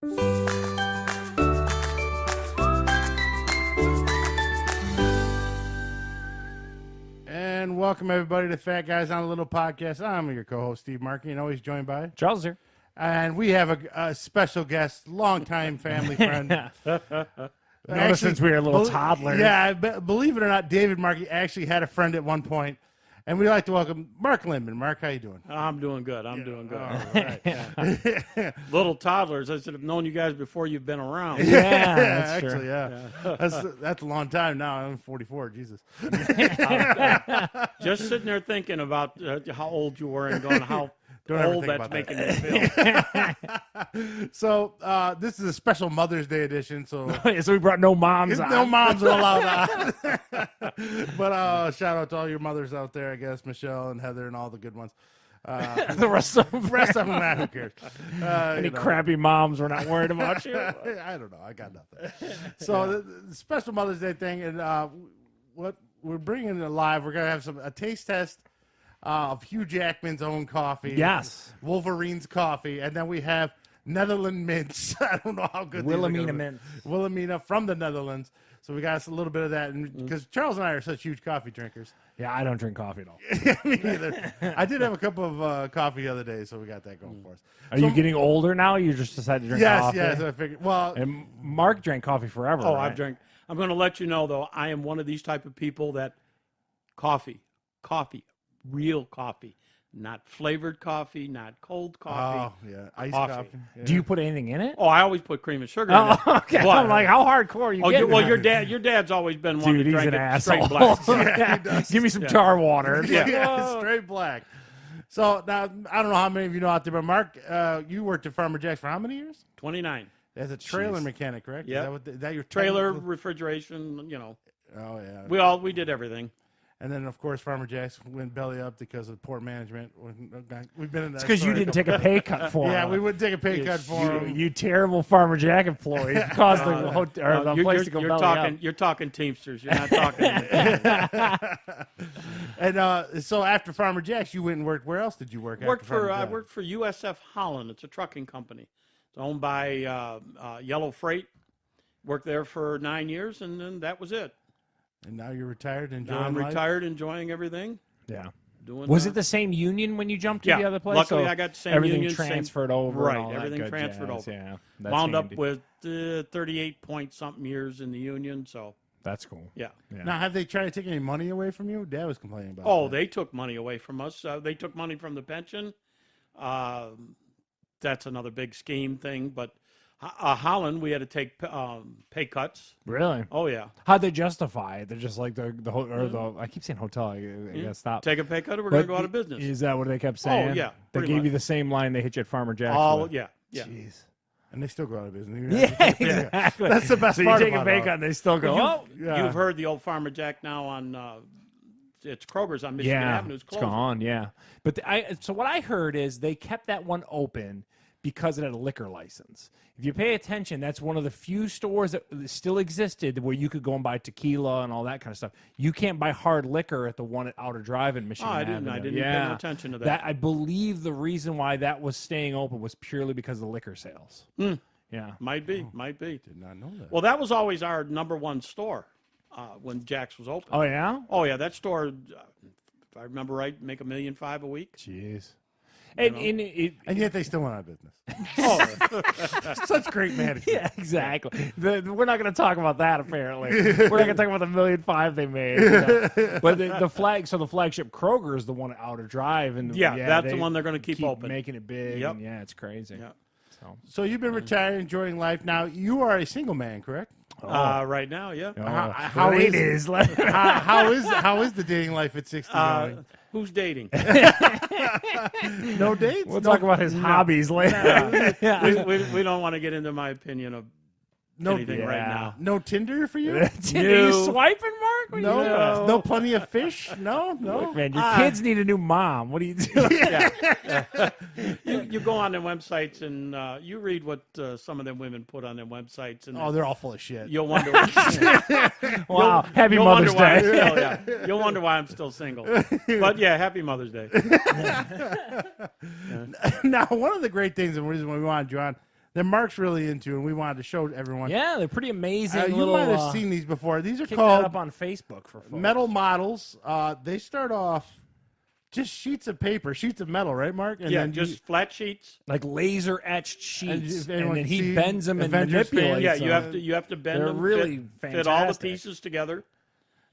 And welcome everybody to Fat Guys on a Little Podcast. I'm your co-host Steve Markey, and always joined by Charles here. And we have a special guest, longtime family friend. Notice since we were little toddlers. Yeah, believe it or not, David Markey actually had a friend at one point. And we'd like to welcome Mark Lindman. Mark, how you doing? I'm doing good. I'm doing good. All right. Little toddlers. I should have known you guys before you've been around. Yeah, that's actually, true. yeah. That's a long time now. I'm 44. Jesus. Just sitting there thinking about how old you were and going, how old that's making me feel. So this is a special Mother's Day edition. So So we brought no moms on. no moms are allowed on. But shout out to all your mothers out there, I guess, Michelle and Heather and all the good ones. The rest of them. Who cares? Any crappy moms, we're not worried about you. I don't know. I got nothing. So the special Mother's Day thing, and what we're bringing it live, we're gonna have a taste test of Hugh Jackman's own coffee. Yes. Wolverine's coffee, and then we have Netherlands mints. I don't know how good Wilhelmina mints. Wilhelmina from the Netherlands. So we got us a little bit of that, because Charles and I are such huge coffee drinkers. Yeah, I don't drink coffee at all. Me neither. I did have a cup of coffee the other day, so we got that going for us. Are you getting older now? You just decided to drink coffee? Yes. I figured. Well, And Mark drank coffee forever. Oh, right? I've drank. I'm going to let you know, though, I am one of these type of people that coffee, real coffee, not flavored coffee, not cold coffee. oh yeah, iced Coffee. coffee. Yeah. Do you put anything in it? Oh, I always put cream and sugar in Oh, it. okay. What? I'm like, how hardcore are you Oh, getting? well, your dad's always been one Dude, to he's drink an it straight asshole. black. Give me some tar water. Yeah, straight black. So now I don't know how many of you know out there, but Mark, you worked at Farmer Jack's for how many years? 29. As a trailer mechanic, correct? Yeah. Is that your Trailer, technical- refrigeration, Oh yeah. we did everything. And then of course Farmer Jack's went belly up because of poor management. We've been in that. It's because you story. didn't take a pay cut for Yeah, him. we wouldn't take a pay cut for him. You terrible Farmer Jack employee. You caused the place to go belly up. You're talking Teamsters. You're not talking. And so after Farmer Jack's, you went and worked. Where else did you work? I worked for USF Holland. It's a trucking company. It's owned by Yellow Freight. Worked there for 9 years, and then that was it. And now you're retired, enjoying Now I'm life? retired, enjoying everything. Yeah. Was it the same union when you jumped to Yeah. the other place? Luckily, So I got the same everything union, transferred over. Right, and all that everything good transferred jazz. over. Yeah, that's Wound up handy. with 38-point-something years in the union. So That's cool. yeah. Now, have they tried to take any money away from you? Dad was complaining about. Oh, that. they took money away from us. They took money from the pension. That's another big scheme thing. But Holland, we had to take pay cuts. Really? Oh yeah. How'd they justify it? They're just like the I keep saying hotel. I gotta stop. Take a pay cut, or we're going to go out of business. Is that what they kept saying? yeah, They pretty gave much. you the same line they hit you at Farmer Jack's. Oh with. yeah. Jeez. And they still go out of business. Yeah, exactly. That's the best so part you take a about pay it. cut and they still go, oh. Yeah. You've heard the old Farmer Jack now on it's Kroger's on Michigan Avenue. It's it's closing. gone. Yeah, but so what I heard is they kept that one open because it had a liquor license. If you pay attention, that's one of the few stores that still existed where you could go and buy tequila and all that kind of stuff. You can't buy hard liquor at the one at Outer Drive in Michigan Avenue. I didn't pay no attention to that. I believe the reason why that was staying open was purely because of the liquor sales. Yeah. Might be. Did not know that. Well, that was always our number one store when Jack's was open. Oh, yeah? Oh yeah, that store, if I remember right, make $1.5 million a week. Jeez. And yet they still went out of business. Oh, Such great management. yeah, exactly. We're not going to talk about that. Apparently, we're not going to talk about the $1.5 million they made. But the flagship Kroger is the one at Outer Drive, and that's the one they're going to keep open, making it big. Yep. And yeah, it's crazy. Yep. So you've been retired, enjoying life. Now you are a single man, correct? Right now, yeah. How is the dating life at 60 going? Who's dating? No dates? We'll talk about his hobbies later. we don't want to get into my opinion of anything right now. No Tinder for you? Are you swiping, Mark? What are you doing? No plenty of fish? No. Look, man, your kids need a new mom. What are you doing? You go on their websites and you read what some of them women put on their websites, and Oh, they're all full of shit. you'll wonder. Wow. Happy you'll Mother's wonder Day. why, you'll wonder why I'm still single. But yeah, happy Mother's Day. Now, one of the great things and reason we wanted you on, that Mark's really into, and we wanted to show everyone. Yeah, they're pretty amazing. You little, might have seen these before. These are kick called that up on Facebook for folks. metal models. They start off just sheets of paper, sheets of metal, right, Mark? And Yeah, then just flat sheets. like laser etched sheets, if and anyone then can he see bends them and Avengers manipulates. Yeah, them. you have to bend They're them, really fit all the fantastic. pieces together.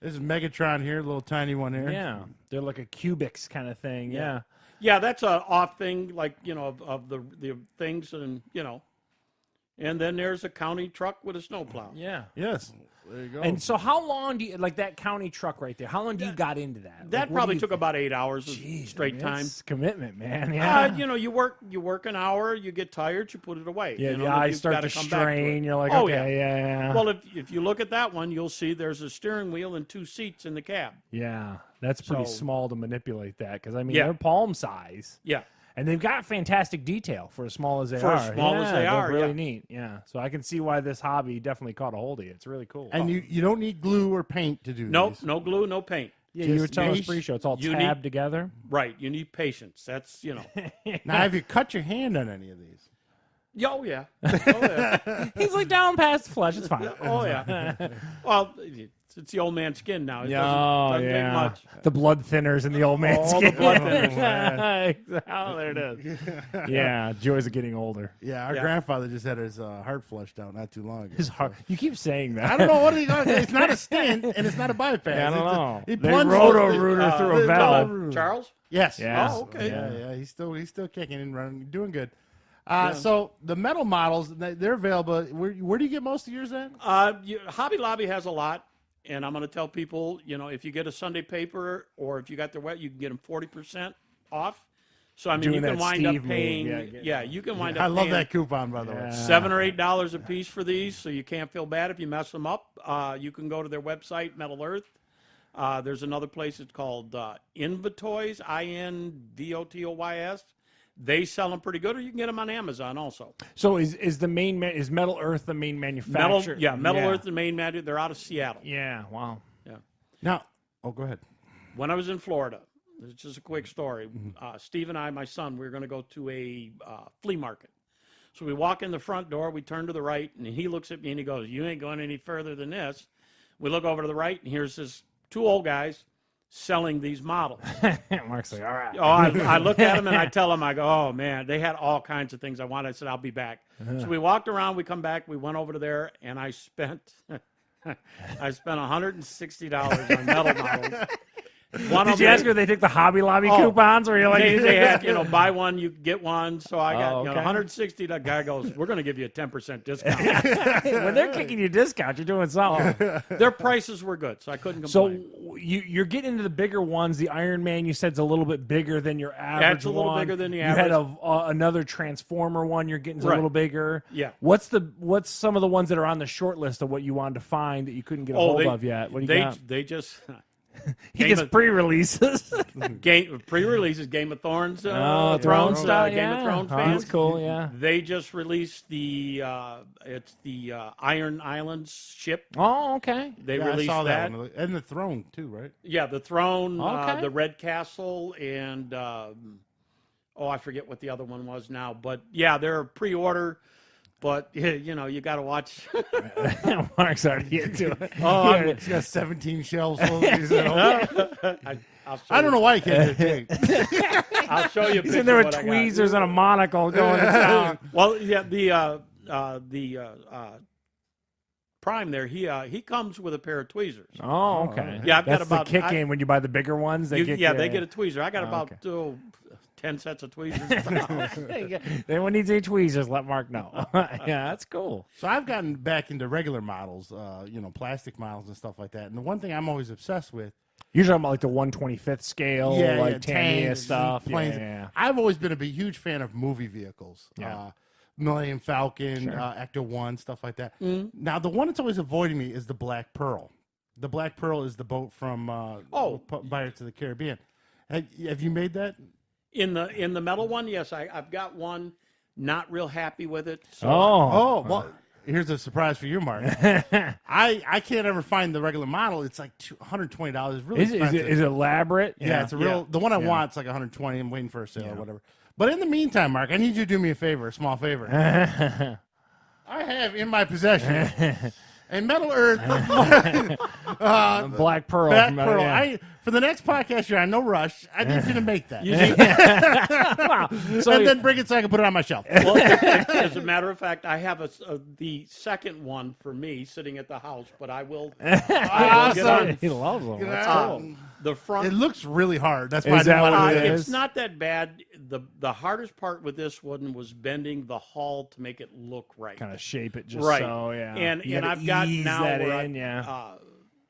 This is Megatron here, a little tiny one here. Yeah, they're like a Cubics kind of thing. Yeah. Yeah, that's a off thing, like, you know, of the things, and, you know. And then there's a county truck with a snowplow. Yeah. Yes. There you go. And so how long do you, like that county truck right there, how long do you got into that? That Like, what probably do you took about 8 hours of Jeez, straight I mean, time. that's commitment, man. Yeah. You know, you work an hour, you get tired, you put it away. Yeah, you know, the then eyes you've start gotta to come back to it. strain. You're like, Oh, okay, yeah. Well, if you look at that one, you'll see there's a steering wheel and 2 seats in the cab. Yeah, that's pretty So- small to manipulate that because, I mean, Yeah. they're palm size. Yeah. And they've got fantastic detail for as small as they For are. as small as Yeah, they they're are, really yeah. neat. Yeah, so I can see why this hobby definitely caught a hold of you. It's really cool. And you don't need glue or paint to do Nope, these. no glue, no paint. yeah, you were just telling us niche. pre-show it's all You tabbed need- together. Right, you need patience. That's, you know. Now, have you cut your hand on any of these? Oh, yeah. Oh, yeah. He's like down past the flesh. It's fine. Oh, yeah. Well, it's the old man's skin now. It doesn't yeah. take much. The blood thinners in the old man's All the skin. blood thinners, Oh, there it is. Yeah, joys of getting older. Yeah, our Yeah. grandfather just had his heart flushed out not too long ago. His heart. You keep saying that. I don't know what he got. It's not a stent and it's not a bypass. Yeah, I don't It's know. He They plunged roto-rooter through a the- valve. Charles? Yes. Yeah. Oh, okay. Yeah. He's still kicking and running, doing good. So the metal models, they're available. Where do you get most of yours at? Hobby Lobby has a lot, and I'm going to tell people, you know, if you get a Sunday paper or if you got their wet, you can get them 40% off. So, I mean, Doing you can that wind Steve up move, paying, yeah, you can wind up I love paying that coupon, by the way. $7 or $8 a piece for these, so you can't feel bad if you mess them up. You can go to their website, Metal Earth. There's another place, it's called Invotoys, Invotoys. They sell them pretty good, or you can get them on Amazon also. So is the main is Metal Earth the main manufacturer? Metal Earth, the main manufacturer. They're out of Seattle. Yeah. Wow. Now, go ahead. When I was in Florida, this is just a quick story. Steve and I, my son, we were going to go to a flea market. So we walk in the front door, we turn to the right, and he looks at me and he goes, "You ain't going any further than this." We look over to the right, and here's this 2 old guys selling these models. Mark's like, all right. Oh, I look at them and I tell them, I go, "Oh man, they had all kinds of things I wanted." I said, "I'll be back." So we walked around, we come back, we went over to there, and I spent $160 on metal models. Did you ask her if they take the Hobby Lobby coupons, or you're like, they had, buy one, you get one. So I got, okay. $160. The guy goes, "We're going to give you a 10% discount." when they're kicking you discount, you're doing something. Their prices were good, so I couldn't So complain. you're getting into the bigger ones. The Iron Man, you said, is a little bit bigger than your average. It's a little one. bigger than the You had average. another Transformer one. You're getting a Right. little bigger. Yeah. What's some of the ones that are on the short list of what you wanted to find that you couldn't get a hold of yet? What do you got? They just He Game gets of- pre-releases. pre-releases Game of Thrones. Thrones Thrones, stuff. Game of Thrones Oh, fans. that's cool. Yeah. They just released the Iron Islands ship. Oh, okay. They Yeah, I released saw that. one. And the throne, too, right? Yeah, the Throne, Okay. the Red Castle, and I forget what the other one was now. But yeah, they're pre-order. But you got to watch. Mark's already into it. It's got 17 shelves full of these. I don't know why you can't get it. I'll show you. A He's picture in there of with what I got. tweezers and a monocle going to town. Well, yeah, the Prime there. He comes with a pair of tweezers. Oh, okay. Yeah, I've got That's about- the kick I- in when you buy the bigger ones. They kick They get a tweezer. I got about okay. 10 sets of tweezers. Anyone needs any tweezers, let Mark know. Yeah, that's cool. So I've gotten back into regular models, plastic models and stuff like that. And the one thing I'm always obsessed with, You're talking about like the 1/25th scale, like Tamiya tanks, stuff. planes. Yeah. I've always been a huge fan of movie vehicles. Yeah. Millennium Falcon, Sure. Ecto 1, stuff like that. Now, the one that's always avoiding me is the Black Pearl. The Black Pearl is the boat from Pirates of the Caribbean. Have you made that? in the metal one, yes, I've got one. Not real happy with it. So Well, here's a surprise for you, Mark. I can't ever find the regular model. It's like $120. Really Is expensive. it elaborate? Yeah, it's a real. Yeah. The one I want is like $120. I'm waiting for a sale or whatever. But in the meantime, Mark, I need you to do me a favor, a small favor. I have in my possession a Metal Earth Black Pearl. Black from, Pearl. yeah. For the next podcast, you're on no rush. I need you to make that. Wow. So and then bring it so I can put it on my shelf. Well, as a matter of fact, I have the second one for me sitting at the house, but I will get on. he loves them. Get That's on. cool. The front. It looks really hard. That's why I Is didn't that want what to it do is? It's not that bad. The hardest part with this one was bending the hull to make it look right. Kind of shape it just Right. so, yeah. And You gotta I've gotten ease now that where in, yeah.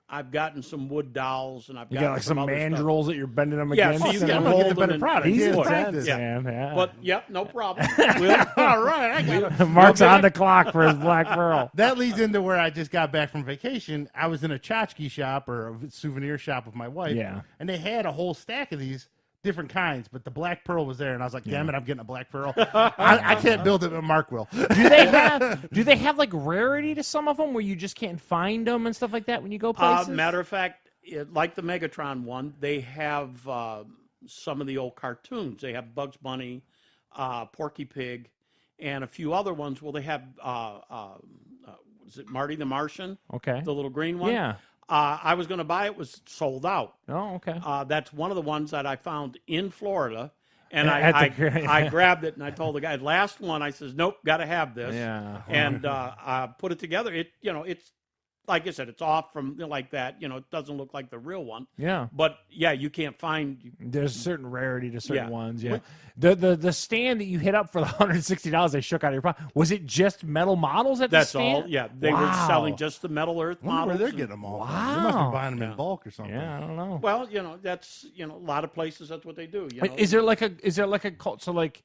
I've gotten some wood dowels and I've You got got like some other stuff. mandrels that you're bending them Yeah, against. so you and can I'm then- gonna get the hold better them product. He's Yeah, intense, practice. man. Yeah. But yep, no problem. We'll- All right, I got it. Mark's on the clock for his Black Pearl. That leads into where I just got back from vacation. I was in a tchotchke shop or a souvenir shop with my wife. Yeah. And they had a whole stack of these different kinds, but the Black Pearl was there, and I was like, damn it, I'm getting a Black Pearl. I can't build it, but Mark will. Do they have like rarity to some of them where you just can't find them and stuff like that when you go places? matter of fact, like the Megatron one, they have some of the old cartoons. They have Bugs Bunny, Porky Pig, and a few other ones. Well, they have, is it Marty the Martian? Okay. The little green one? Yeah. I was going to buy it. It was sold out. Oh, okay. That's one of the ones that I found in Florida. And At I grabbed it and I told the guy, last one, I says, nope, got to have this. Yeah. And I put it together. It's like I said, it's off from like that. It doesn't look like the real one. Yeah. But yeah, you can't find. There's a certain rarity to certain Yeah. ones. Yeah. The stand that you hit up for the $160 they shook out of your pocket, was it just metal models at the That's stand? all. Yeah, they were Wow. selling just the Metal Earth I wonder where models. they're and- getting them all from. Wow. They must be buying them in Yeah. bulk or something. Yeah, I don't know. Well, that's a lot of places that's what they do. Is there like a cult? So like,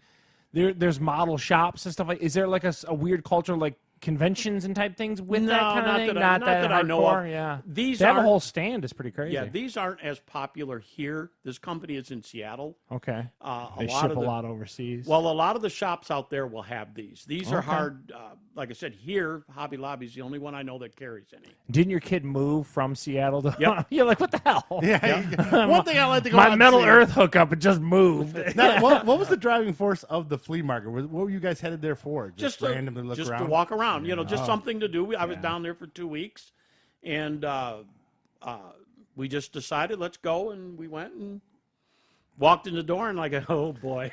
there's model shops and stuff like. Is there like a weird culture like conventions and type things with that kind of not thing? that Not that I know of. hardcore? Yeah. These They have a aren't- whole stand. It's pretty crazy. Yeah, these aren't as popular here. This company is in Seattle. Okay. A They lot ship of a the- lot overseas. Well, a lot of the shops out there will have these. These are Okay. hard. Like I said, here, Hobby Lobby is the only one I know that carries any. Didn't your kid move from Seattle to? Yep. You're like, what the hell? Yeah. One thing I like to go out My and Metal see- Earth hookup, it just moved. Now, what was the driving force of the flea market? What were you guys headed there for? Just to, randomly look just around? to walk around, just Oh. something to do. I was down there for 2 weeks, and we just decided let's go, and we went and walked in the door, and like, oh boy,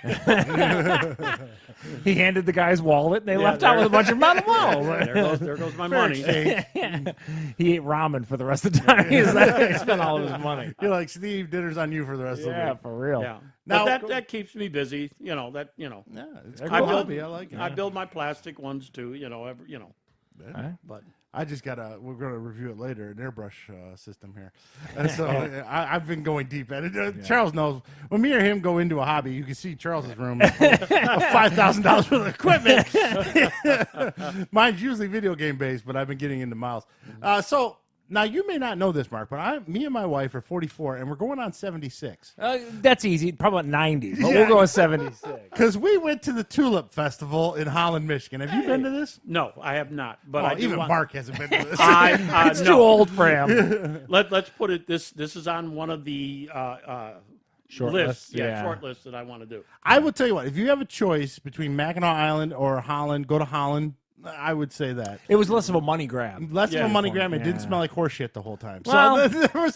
He handed the guy's wallet, and they Yeah, left out there- with a bunch of metal balls. there goes my Fair money. exchange. He ate ramen for the rest of the time. He spent all of his money. You're like, Steve, dinner's on you for the rest of the Yeah, week. for real. Yeah, Now- but that keeps me busy. Yeah, it's a I cool build- hobby. I like it. I build my plastic ones too. But I just got we're going to review it later, an airbrush system here. And so I've been going deep at it. Charles knows. When me or him go into a hobby, you can see Charles's room of $5,000 worth of equipment. Mine's usually video game based, but I've been getting into miles. So now you may not know this, Mark, but me and my wife are 44, and we're going on 76. That's easy. Probably about 90, but Yeah. we'll go with 76. Because we went to the Tulip Festival in Holland, Michigan. Have you been to this? no, I have not. But Oh, I do even want, Mark hasn't been to this. It's too old for him. Let's put it this is on one of the Short lists. list, yeah. Short lists that I want to do. I will tell you what, if you have a choice between Mackinac Island or Holland, go to Holland. I would say that. It was less of a money grab. Less Yeah, of a money good grab. point, It didn't yeah. smell like horse shit the whole time. Well, So there was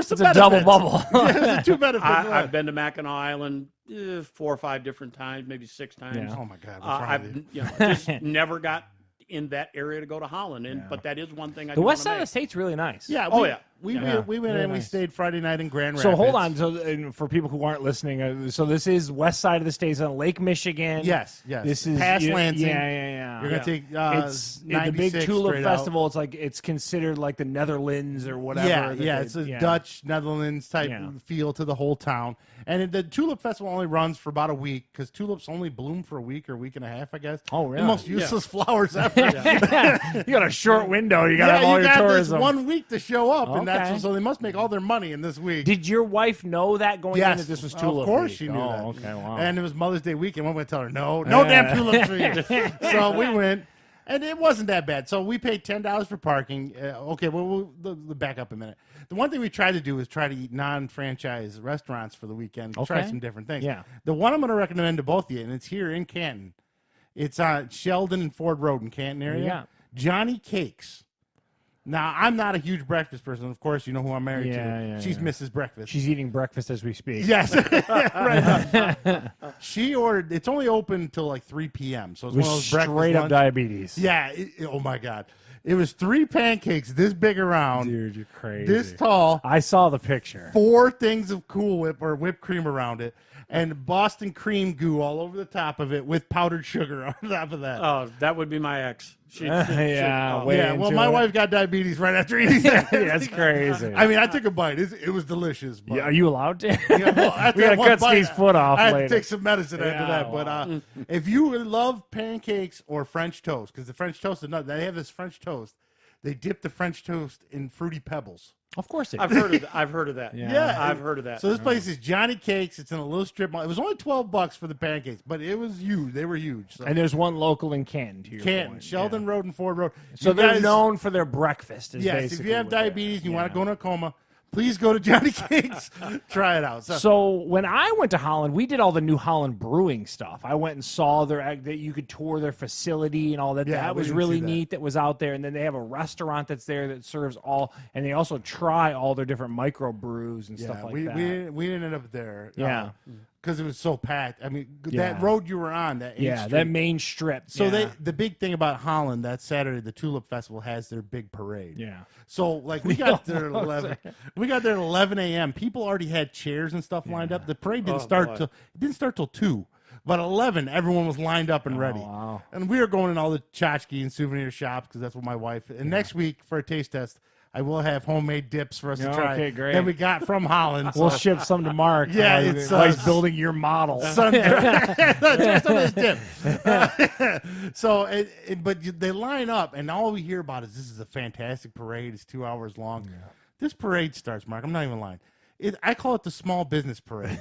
some It's a double benefits. bubble. Yeah, there's two benefits. I've been to Mackinac Island 4 or 5 different times, maybe 6 times. Yeah. Oh my God, what's wrong with you? I've just never got in that area to go to Holland, but that is one thing I The do west wanna side of the make. state's really nice. Yeah. Oh, we, yeah. We Yeah. went, we went Very and we nice. stayed Friday night in Grand Rapids. So hold on. So and for people who aren't listening, so this is west side of the state on Lake Michigan. Yes. This is past Lansing. Yeah. You're gonna take It's the big 96 Tulip straight out. Festival. It's like it's considered like the Netherlands or whatever. Yeah, that yeah, they- it's a Dutch Netherlands type Yeah. feel to the whole town. And the Tulip Festival only runs for about a week because tulips only bloom for a week or week and a half, I guess. Oh, really? The most useless flowers ever. You got a short window. You got to have all you your got tourism. this 1 week to show up, and Okay. so they must make all their money in this week. Did your wife know that going in Yes, that this was Tulip of course week? she knew Oh, that. okay, wow. And it was Mother's Day weekend. When we tell her, no damn tulips for you. So we went. And it wasn't that bad. So we paid $10 for parking. Okay, we'll back up a minute. The one thing we tried to do is try to eat non-franchise restaurants for the weekend. Try some different things. Yeah. The one I'm going to recommend to both of you, and it's here in Canton. It's on Sheldon and Ford Road in Canton area. Yeah. Johnny Cakes. Now, I'm not a huge breakfast person. Of course, you know who I'm married to. She's Mrs. Breakfast. She's eating breakfast as we speak. Yes. Right. She ordered, it's only open until like 3 p.m. So it's With one of those breakfast straight up lunch. diabetes. Yeah. Oh, my God. It was 3 pancakes this big around. Dude, you're crazy. This tall. I saw the picture. 4 things of Cool Whip or whipped cream around it. And Boston cream goo all over the top of it with powdered sugar on top of that. Oh, that would be my ex. Yeah, way Yeah, well, into my it. wife got diabetes right after eating that. That's crazy. I mean, I took a bite. It was delicious. But, Yeah, are you allowed to? yeah, well, after We gotta that one cut bite, Steve's foot off I had later. to take some medicine after Yeah, that. But if you love pancakes or French toast, because the French toast is not, they have this French toast. They dip the French toast in Fruity Pebbles. Of course it I've heard of that. I've heard of that. Yeah. I've heard of that. So this place is Johnny Cakes. It's in a little strip mall. It was only $12 for the pancakes, but it was huge. They were huge. So. And there's one local in Canton, to your Canton, point. Sheldon Road and Ford Road. So You they're guys- known for their breakfast. Is Yes, basically if you have what they're- diabetes and you want yeah. to go in a coma, please go to Johnny Cakes. Try it out. So when I went to Holland, we did all the New Holland brewing stuff. I went and saw that you could tour their facility and all that. Yeah, That we was didn't really see that. neat. That was out there, and then they have a restaurant that's there that serves all, and they also try all their different micro brews and stuff like that. we ended up there. Yeah. Because it was so packed. I mean, Yeah. that road you were on, that 8th Yeah, Street, that main strip. So yeah. the big thing about Holland that Saturday, the Tulip Festival has their big parade. Yeah. So like we got there at 11. We got there at 11 a.m. People already had chairs and stuff lined up. The parade didn't start till 2. But 11, everyone was lined up and ready. wow. And we were going in all the tchotchke and souvenir shops because that's what my wife. And next week for a taste test, I will have homemade dips for us to try. Okay, great. That we got from Holland. We'll So- ship some to Mark. Yeah, while it's, while he's building your model. Sun just on this dip. But they line up, and all we hear about is this is a fantastic parade. It's 2 hours long. Yeah. This parade starts, Mark. I'm not even lying. I call it the small business parade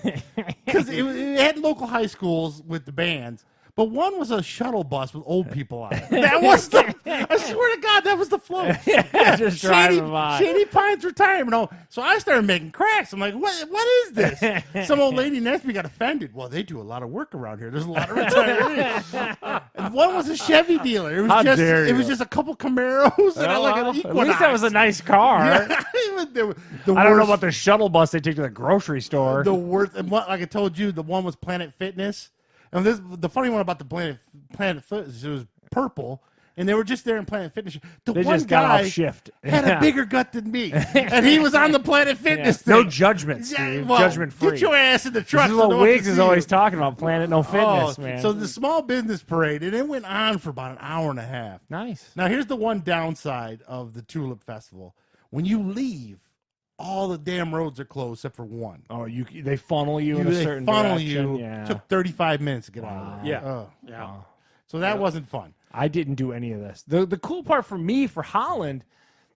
because it had local high schools with the bands. But one was a shuttle bus with old people on it. That was I swear to God, that was the float. Just driving by. Shady Pines Retirement Home. So I started making cracks. I'm like, what is this? Some old lady next to me got offended. Well, they do a lot of work around here. There's a lot of retirees. And one was a Chevy dealer. It was How just dare it was you. just a couple Camaros and Oh, like well, an at Equinox. least that was a nice car. Yeah. The I don't know worst- about the shuttle bus they take to the grocery store. the worst. And what, like I told you, the one was Planet Fitness. And the funny one about the Planet Fitness, it was purple, and they were just there in Planet Fitness. The They one just got guy off shift. had a bigger gut than me, and he was on the Planet Fitness thing. No judgment, Steve. Yeah, well, Judgment free. Get your ass in the truck. This is so no what one can Wiggs is see always you. talking about, Planet No Fitness, Oh, man. So the small business parade, and it went on for about an hour and a half. nice. Now, here's the one downside of the Tulip Festival. When you leave, all the damn roads are closed except for one. Oh, they funnel you in a They certain funnel direction. you. Yeah. Took 35 minutes to get out of there. Yeah. Oh. Yeah. So that wasn't fun. I didn't do any of this. The cool part for me for Holland,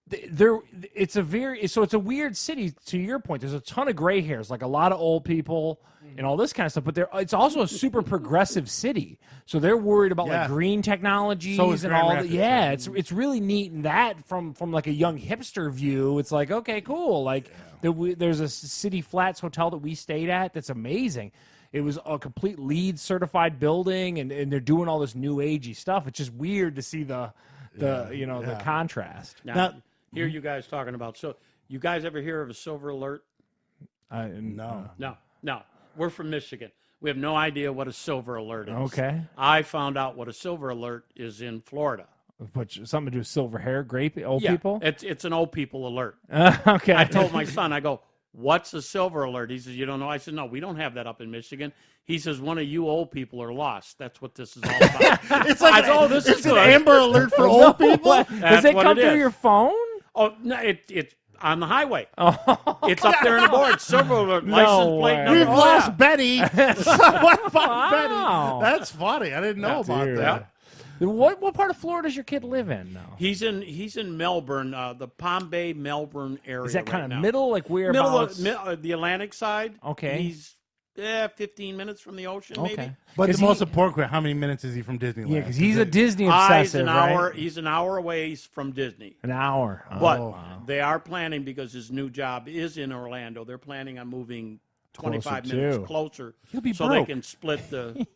it's a weird city. To your point, there's a ton of gray hairs, like a lot of old people and all this kind of stuff. But it's also a super progressive city, so they're worried about Yeah. like green technologies So is and Grand all that. Rapids, Yeah, yeah. it's really neat. And that from like a young hipster view, it's like okay, cool. Like there's a City Flats hotel that we stayed at that's amazing. It was a complete LEED certified building, and they're doing all this new agey stuff. It's just weird to see the contrast. Now, hear you guys talking about. So, you guys ever hear of a Silver Alert? No. No. We're from Michigan. We have no idea what a Silver Alert is. Okay. I found out what a Silver Alert is in Florida. But something to do with silver hair, old people? It's an old people alert. Okay. I told my son, I go, what's a Silver Alert? He says, you don't know? I said, no, we don't have that up in Michigan. He says, one of you old people are lost. That's what this is all about. It's like this it's is an good. Amber Alert for old people. Does That's it what come it through is. your phone? Oh, no, it's on the highway. It's up there on the board. Silver Alert, No license plate way. number. We've lost Betty. Someone found Wow. Betty. That's funny. I didn't know about Dude. that. What part of Florida does your kid live in, though? He's in Melbourne, the Palm Bay, Melbourne area. Is that kind right of now. middle, like Middle whereabouts? of the Atlantic side? Okay. He's 15 minutes from the ocean, maybe. But the 'Cause most he- important question, how many minutes is he from Disneyland? Yeah, because he's a Is it- Disney He's obsessive, an hour. right? He's an hour away from Disney. An hour. But Oh. they are planning, because his new job is in Orlando, they're planning on moving 25 Closer, minutes too. closer He'll be so broke. they can split the.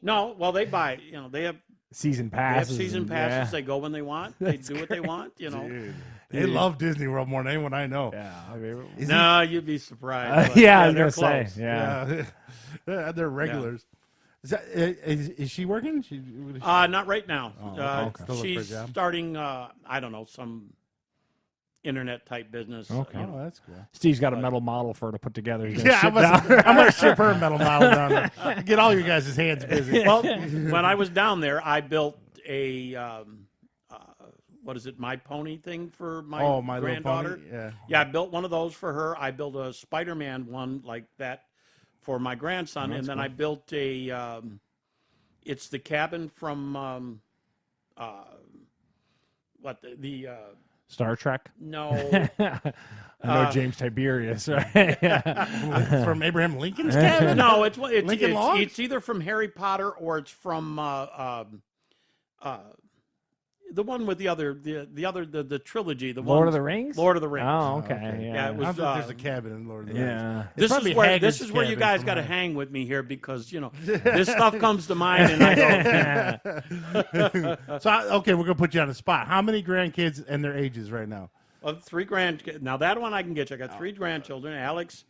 No, well, they buy, they have Season They have passes. season and- passes. yeah. They go when they want. They do what they want. Dude, they love Disney World more than anyone I know. Yeah, I mean, No, you'd be surprised. but yeah, I was they're gonna say, close. yeah. Yeah. They're regulars. Is she working? Not right now. okay. Still look for a She's job? starting. I don't know, some internet type business. Okay. Oh, that's cool. Steve's got a metal model for her to put together. He's gonna Yeah, ship down. I'm gonna ship her a metal model down there. Get all your guys' hands busy. Well, when I was down there, I built a what is it, My Pony thing for my My granddaughter. Little Pony. Yeah. Yeah, I built one of those for her. I built a Spider-Man one like that for my grandson, and then I built a. It's the cabin from what the Star Trek. no. I know James Tiberius, right? Yeah. From Abraham Lincoln's cabin. No, it's Lincoln Logs? it's either from Harry Potter or it's from the one with the trilogy, the Lord one of the Rings. Lord of the Rings. Oh, okay. Okay. Yeah. Yeah, it I was. don't think there's a cabin in Lord of the Rings. Yeah. It's probably Hagrid's This is where you cabin guys from got to Hagrid. hang with me here because this stuff comes to mind and I go. So, okay, we're gonna put you on the spot. How many grandkids and their ages right now? Well, 3 grandkids. Now that one I can get you. I got 3 grandchildren. Alex,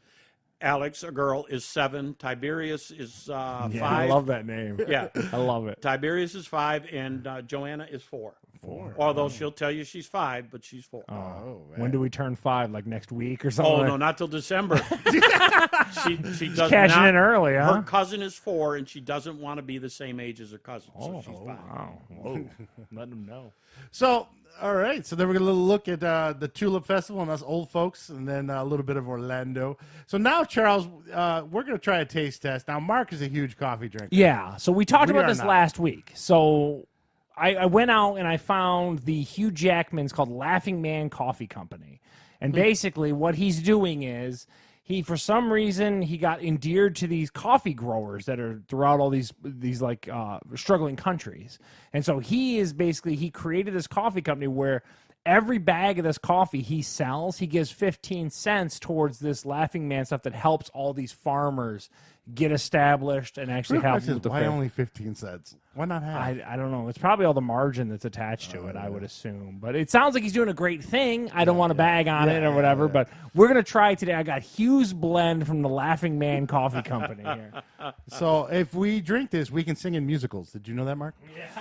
a girl, is 7. Tiberius is 5. Yeah, I love that name. Yeah. I love it. Tiberius is 5, and Joanna is 4. 4. Although she'll tell you she's 5, but she's 4. Oh, man. When do we turn 5? Like next week or something? Oh no, not till December. she does Cashing not. in early, huh? Her cousin is 4, and she doesn't want to be the same age as her cousin, so she's 5. Wow. Whoa. Let them know. So, all right. So then we're gonna look at the Tulip Festival and us old folks, and then a little bit of Orlando. So now, Charles, we're gonna try a taste test. Now, Mark is a huge coffee drinker. Yeah. So we talked We about are this not. last week. So I went out and I found the Hugh Jackman's called Laughing Man Coffee Company. And basically what he's doing is for some reason he got endeared to these coffee growers that are throughout all these like struggling countries. And so he created this coffee company where every bag of this coffee he sells, he gives 15 cents towards this Laughing Man stuff that helps all these farmers get established and actually Real help question them is, with the why fair. only 15 cents? Why not half? I don't know. It's probably all the margin that's attached to it, I would assume. But it sounds like he's doing a great thing. I don't want to bag on it or whatever, but we're going to try today. I got Hugh's Blend from the Laughing Man Coffee Company here. So if we drink this, we can sing in musicals. Did you know that, Mark?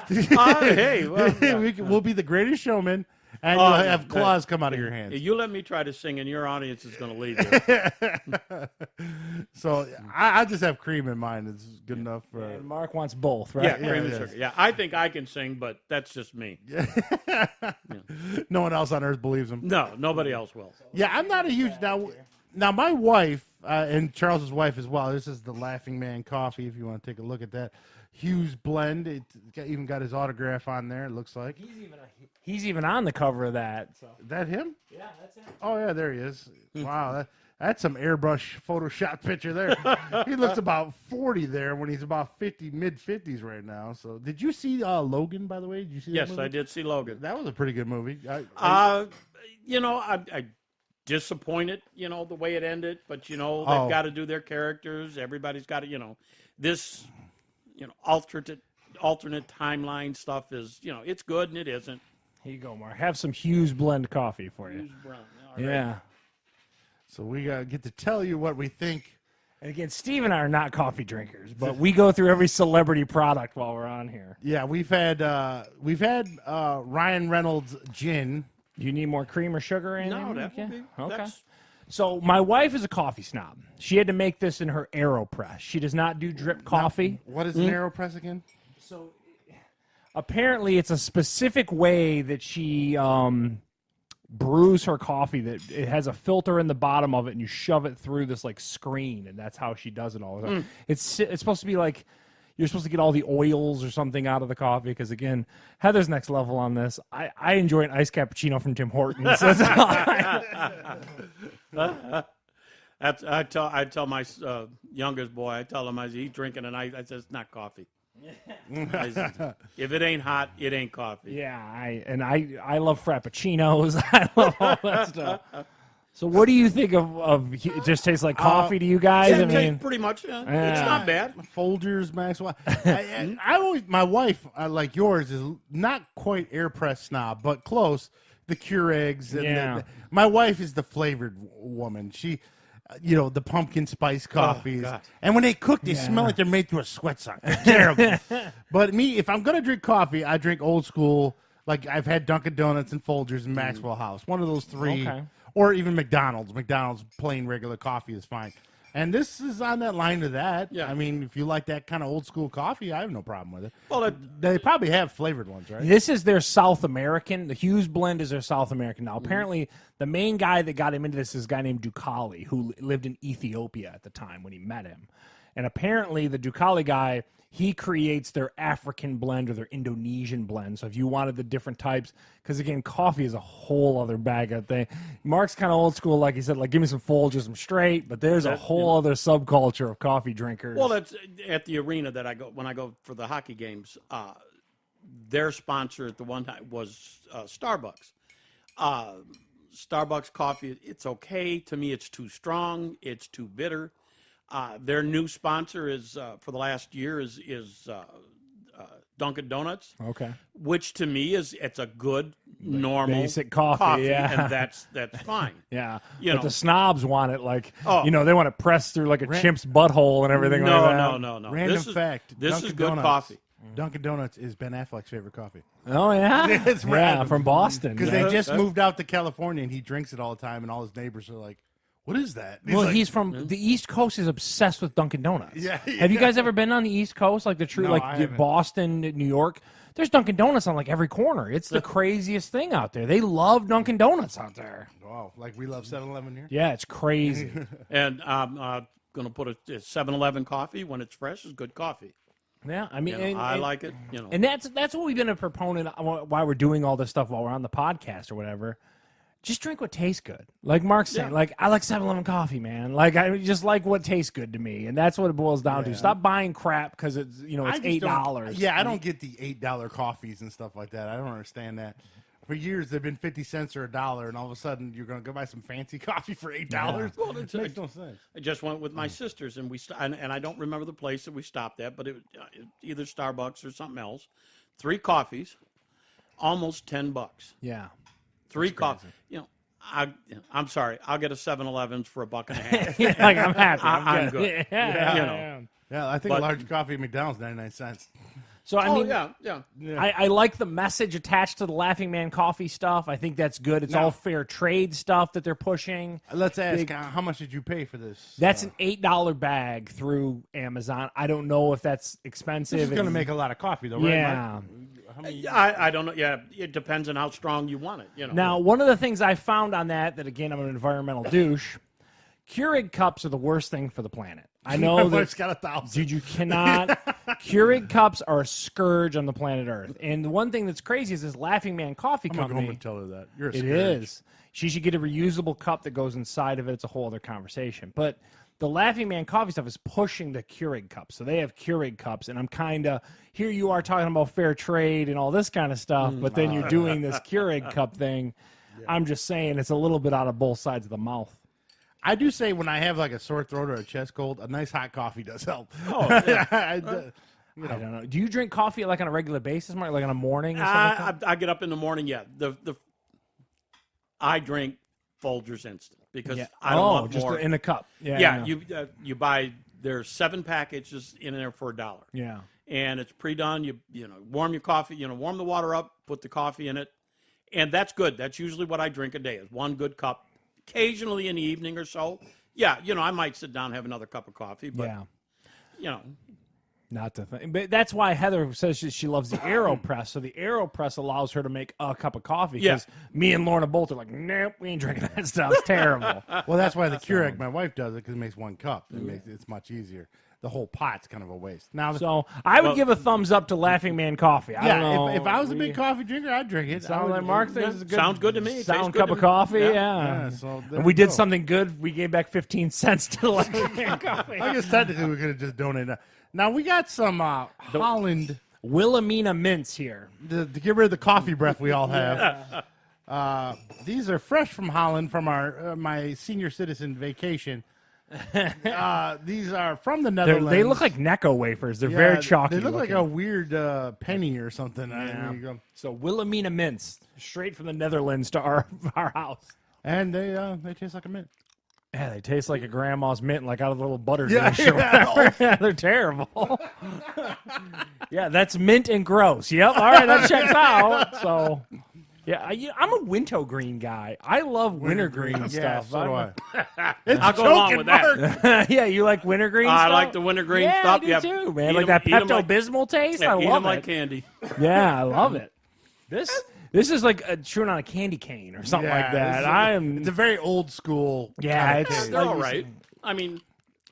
Hey, well, We'll be the greatest showman, and you'll have claws come out of your hands. you let me try to sing, and your audience is going to leave you. So I just have cream in mine. It's good enough for. And Mark wants both, right? Yeah, cream and yes. sugar. Yeah, I think I can sing, but that's just me. No one else on earth believes him. No, nobody else will. Yeah, I'm not a huge now. My wife and Charles's wife as well. This is the Laughing Man coffee. If you want to take a look at that, Hugh's Blend. It even got his autograph on there. It looks like. He's even on the cover of that. So. Is that him? Yeah, that's it. Oh yeah, there he is. Wow, that's some airbrush Photoshop picture there. He looks about 40 there when he's about 50, mid 50s right now. So, did you see Logan? By the way, did you see? Yes, that movie? I did see Logan. That was a pretty good movie. I disappointed, the way it ended, but they've got to do their characters. Everybody's got to, this, alternate timeline stuff is, it's good and it isn't. Here you go, Mark. Have some Hugh's Blend coffee for you. Who's brown? All right. Yeah. So we get to tell you what we think. And again, Steve and I are not coffee drinkers, but we go through every celebrity product while we're on here. Yeah, we've had Ryan Reynolds gin. Do you need more cream or sugar or anything? No, that would be. Okay. That's, So my wife is a coffee snob. She had to make this in her AeroPress. She does not do drip coffee. What is an AeroPress again? So apparently it's a specific way that she brews her coffee that it has a filter in the bottom of it and you shove it through this like screen and that's how she does it all the time. It's supposed to be like you're supposed to get all the oils or something out of the coffee because again, Heather's next level on this. I enjoy an iced cappuccino from Tim Hortons. I tell my youngest boy, I tell him, he's drinking, and I said, it's not coffee. If it ain't hot, it ain't coffee. Yeah, I love frappuccinos. I love all that stuff. So what do you think of it just tastes like coffee to you guys? Yeah, I mean, pretty much. Yeah. It's not bad. Folgers, Maxwell. I always, my wife, like yours, is not quite air press snob, but close. The Keurigs. And my wife is the flavored woman. She, the pumpkin spice coffees. And when they cook, they smell like they're made through a sweat sock. They're terrible. But me, if I'm going to drink coffee, I drink old school. Like I've had Dunkin' Donuts and Folgers and Maxwell House. One of those three. Okay. Or even McDonald's. McDonald's plain regular coffee is fine. And this is on that line of that. Yeah. I mean, if you like that kind of old school coffee, I have no problem with it. Well, they probably have flavored ones, right? This is their South American. The Hughes blend is their South American. Now, apparently, the main guy that got him into this is a guy named Dukali, who lived in Ethiopia at the time when he met him. And apparently, the Dukali guy, he creates their African blend or their Indonesian blend. So if you wanted the different types, because again, coffee is a whole other bag of thing. Mark's kind of old school, like he said, like give me some Folgers, I'm straight. But there's a whole other subculture of coffee drinkers. Well, that's at the arena that I go when I go for the hockey games. Their sponsor at the one time was Starbucks. Starbucks coffee, it's okay. To me, it's too strong. It's too bitter. Their new sponsor is for the last year is Dunkin' Donuts. Okay. Which to me it's a good normal basic coffee, and that's fine. Yeah. But the snobs want it like they want it pressed through like a chimp's butthole and everything no, like that. No. Random fact. This Dunkin' is good Donuts, coffee. Dunkin' Donuts is Ben Affleck's favorite coffee. Oh, yeah? It's random. from Boston. Because they just moved out to California, and he drinks it all the time, and all his neighbors are like, what is that? He's from the East Coast. Is obsessed with Dunkin' Donuts. Yeah. Have you guys ever been on the East Coast, like Boston, New York? There's Dunkin' Donuts on like every corner. It's the craziest thing out there. They love Dunkin' Donuts out there. Wow, like we love 7-Eleven here. Yeah, it's crazy. And I'm going to put a 7-Eleven coffee when it's fresh is good coffee. Yeah, I mean, I like it. And that's what we've been a proponent why we're doing all this stuff while we're on the podcast or whatever. Just drink what tastes good. Like Mark's saying, like, I like 7-Eleven coffee, man. Like, I just like what tastes good to me. And that's what it boils down to. Stop buying crap because it's, it's $8. Yeah, I don't get the $8 coffees and stuff like that. I don't understand that. For years, they've been 50 cents or $1, and all of a sudden, you're going to go buy some fancy coffee for $8? Yeah. Well, it makes no sense. I just went with my sisters, and and I don't remember the place that we stopped at, but it either Starbucks or something else. 3 coffees, almost $10. Yeah. 3 coffees. I'm sorry. I'll get a 7-Elevens for $1.50. Like I'm happy. I'm good. Yeah, I think a large coffee at McDonald's 99 cents. So I mean, yeah. I like the message attached to the Laughing Man coffee stuff. I think that's good. It's all fair trade stuff that they're pushing. Let's ask, how much did you pay for this? That's an $8 bag through Amazon. I don't know if that's expensive. This is going to make a lot of coffee, though, right? Yeah. I don't know. Yeah, it depends on how strong you want it. Now, one of the things I found on that again, I'm an environmental douche. Keurig cups are the worst thing for the planet. I know that's got 1,000. Dude, you cannot. Keurig cups are a scourge on the planet Earth. And the one thing that's crazy is this Laughing Man coffee company. I'm going to go home and tell her that. You're a scourge. It is. She should get a reusable cup that goes inside of it. It's a whole other conversation. But the Laughing Man coffee stuff is pushing the Keurig cups. So they have Keurig cups, and I'm kind of, here you are talking about fair trade and all this kind of stuff, but then you're doing this Keurig cup thing. Yeah. I'm just saying it's a little bit out of both sides of the mouth. I do say when I have like a sore throat or a chest cold, a nice hot coffee does help. Oh, yeah. I don't know. Do you drink coffee like on a regular basis, Mark? Like on a morning or something like that? I get up in the morning, I drink Folgers Instant because I don't want just more. In a cup. Yeah. You buy, there's 7 packages in there for $1. Yeah. And it's pre-done. You warm your coffee, warm the water up, put the coffee in it. And that's good. That's usually what I drink a day is 1 good cup. Occasionally in the evening or so, I might sit down and have another cup of coffee, but, Not the thing. But that's why Heather says she loves the AeroPress. So the AeroPress allows her to make a cup of coffee. Because me and Lorna both are like, nope, we ain't drinking that stuff. It's terrible. Well, that's why the Keurig, my wife does it because it makes 1 cup. It's much easier. the whole pot's kind of a waste. Now, So I would give a thumbs up to Laughing Man Coffee. I don't know. if I was a big coffee drinker, I'd drink it. Sounds like Mark thinks it's a good. Sounds good to me. Sound Tastes good cup to of me. coffee, Yeah. yeah. So there And we we did go. something good. We gave back 15 cents to the Laughing Man Coffee. I guess technically we could have just donated. Now we got some Holland Wilhelmina mints here. to get rid of the coffee breath we all have. These are fresh from Holland from our my senior citizen vacation. These are from the Netherlands. They look like Necco wafers. They're Yeah, very chalky. They look like looking. a weird penny or something. There you go. So Wilhelmina mints, straight from the Netherlands to our house. And they taste like a mint. Yeah, they taste like a grandma's mint, like out of a little butter Yeah, dish or whatever. Yeah, they're terrible. Yeah, that's mint and gross. Yep. All right, that checks out. So, yeah, I'm a wintergreen guy. I love wintergreen Yeah, stuff. so do I. I'll go along with that. Yeah, you like wintergreen I stuff? like the wintergreen yeah, stuff. I do Yeah, too, man. Eat Like 'em- that eat 'em Pepto Bismol taste. Yeah, I eat love 'em like it. candy. Yeah, I love it. This is like chewing on a candy cane or something like that. It's a very old school. Yeah, kind of it's taste. They're all right. I mean,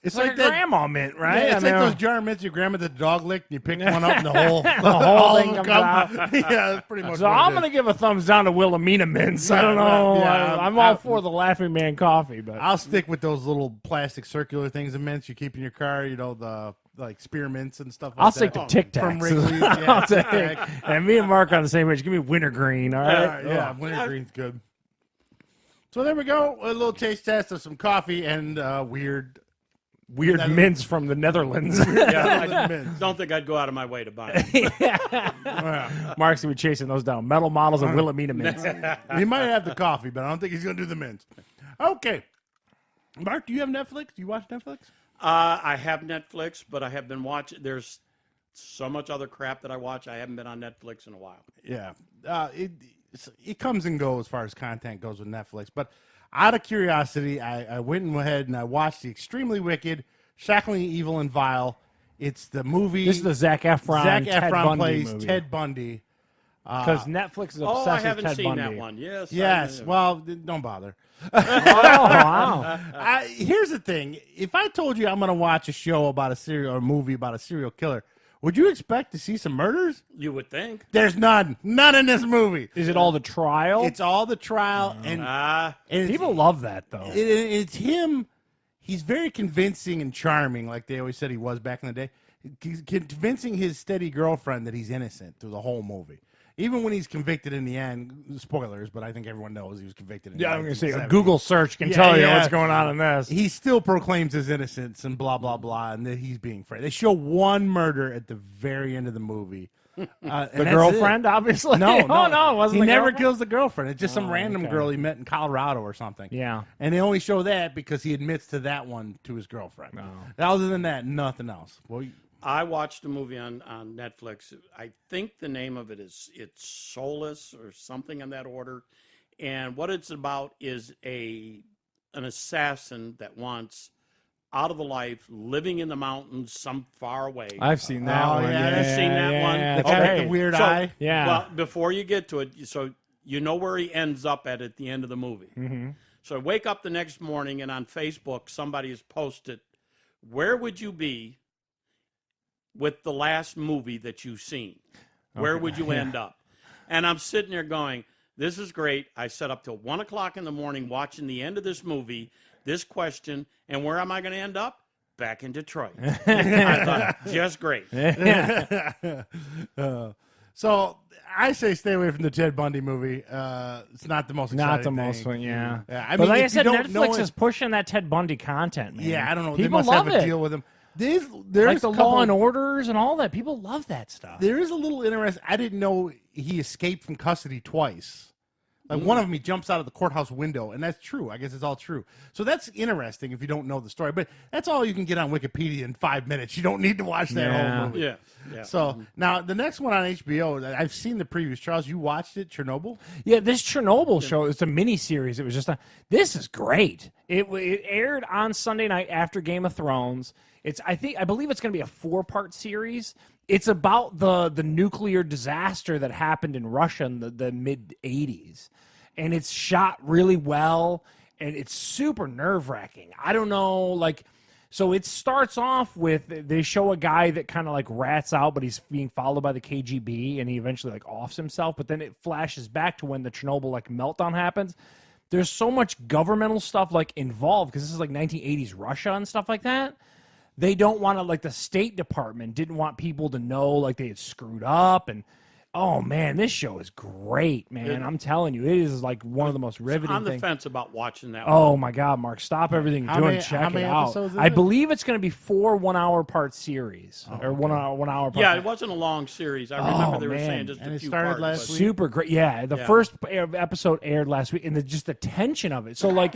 It's like a that. grandma mint, right? Yeah, it's I like mean, those jar mints your grandma the dog licked and you pick one up and the whole whole thing comes out. Yeah, that's pretty much So what I'm it going to is. give a thumbs down to Wilhelmina mints. I Yeah, don't know. yeah, I'm all for the Laughing Man coffee, but I'll stick with those little plastic circular things of mints you keep in your car, the like spearmints and stuff like I'll that. stick to Tic From Tacs. Wrigley's. I'll take. Yeah, And me and Mark on the same page. Give me wintergreen, all right? yeah, wintergreen's good. So there we go. A little taste test of some coffee and weird Weird mints from the Netherlands. yeah, mints. don't think I'd go out of my way to buy it. Mark's going to be chasing those down. Metal models and Wilhelmina mints. He might have the coffee, but I don't think he's going to do the mints. Okay. Mark, do you have Netflix? Do you watch Netflix? I have Netflix, but I have been watching. There's so much other crap that I watch. I haven't been on Netflix in a while. Yeah. It comes and goes as far as content goes with Netflix. But out of curiosity, I went ahead and I watched the Extremely Wicked, Shockingly Evil and Vile. It's the movie. This is the Zac Efron, Zac Ted Efron Bundy plays movie. Ted Bundy. Because Netflix is Oh, obsessed I with haven't Ted seen Bundy. that one. Yes. Yes. Well, don't bother. Oh, wow. Here's the thing. If I told you I'm going to watch a show about a movie about a serial killer, would you expect to see some murders? You would think. There's none. None in this movie. Is it all the trial? It's all the trial. And it's, People love that, though. it's him. He's very convincing and charming, like they always said he was back in the day. He's convincing his steady girlfriend that he's innocent through the whole movie. Even when he's convicted in the end, spoilers, but I think everyone knows he was convicted in the Yeah, end. I'm going to say a Google search can Yeah, tell you yeah. what's going on in this. He still proclaims his innocence and blah, blah, blah, and that he's being fair. They show one murder at the very end of the movie. The girlfriend, obviously? No, Oh, no, it wasn't He the never girlfriend? kills the girlfriend. It's just some random okay. girl he met in Colorado or something. Yeah. And they only show that because he admits to that one to his girlfriend. Other than that, nothing else. Well, I watched a movie on Netflix. I think the name of it is It's Soulless or something in that order. And what it's about is an assassin that wants out of the life, living in the mountains, some far away. I've seen that Oh, one. yeah, you've seen that one? Yeah, the it's guy with great. the weird So- eye. Yeah. Well, before you get to it, so you know where he ends up at the end of the movie. Mm-hmm. So I wake up the next morning and on Facebook somebody has posted, "Where would you be with the last movie that you've seen? Where would you end up?" And I'm sitting there going, this is great. I set up till 1 o'clock in the morning watching the end of this movie, this question, and where am I going to end up? Back in Detroit. I thought, just great. So I say stay away from the Ted Bundy movie. It's not the most exciting Not the most thing. one, yeah. I But mean, like I if you said, don't know Netflix it- is pushing that Ted Bundy content, man. Yeah, I don't know. People they must love have a it. deal with him. There's Like the a couple, Law and Orders and all that. People love that stuff. There is a little interesting. I didn't know he escaped from custody twice. Like one of them, he jumps out of the courthouse window, and that's true. I guess it's all true. So that's interesting if you don't know the story. But that's all you can get on Wikipedia in 5 minutes. You don't need to watch that Yeah. whole movie. Yeah. Yeah. So now the next one on HBO, I've seen the previews. Charles, you watched it, Chernobyl? Yeah, this Chernobyl show, it's a mini series. It was just this is great. It aired on Sunday night after Game of Thrones. I believe it's going to be a 4-part series. It's about the nuclear disaster that happened in Russia in the mid 80s. And it's shot really well, and it's super nerve-wracking. I don't know, like, So it starts off with they show a guy that kind of like rats out, but he's being followed by the KGB, and he eventually like offs himself. But then it flashes back to when the Chernobyl like meltdown happens. There's so much governmental stuff like involved because this is like 1980s Russia and stuff like that. They don't want to, like, the State Department didn't want people to know like they had screwed up. And oh man, this show is great, man. I'm telling you, it is like one of the most riveting on the things. fence about watching that. Oh my God, Mark, stop everything you're doing. Check it out. I believe it's going to be 4 1-hour part series or 1 hour part. Yeah, it wasn't a long series. I remember they were saying just and a it few started parts. last week. Super great. Yeah, the first episode aired last week, and just the tension of it. So like,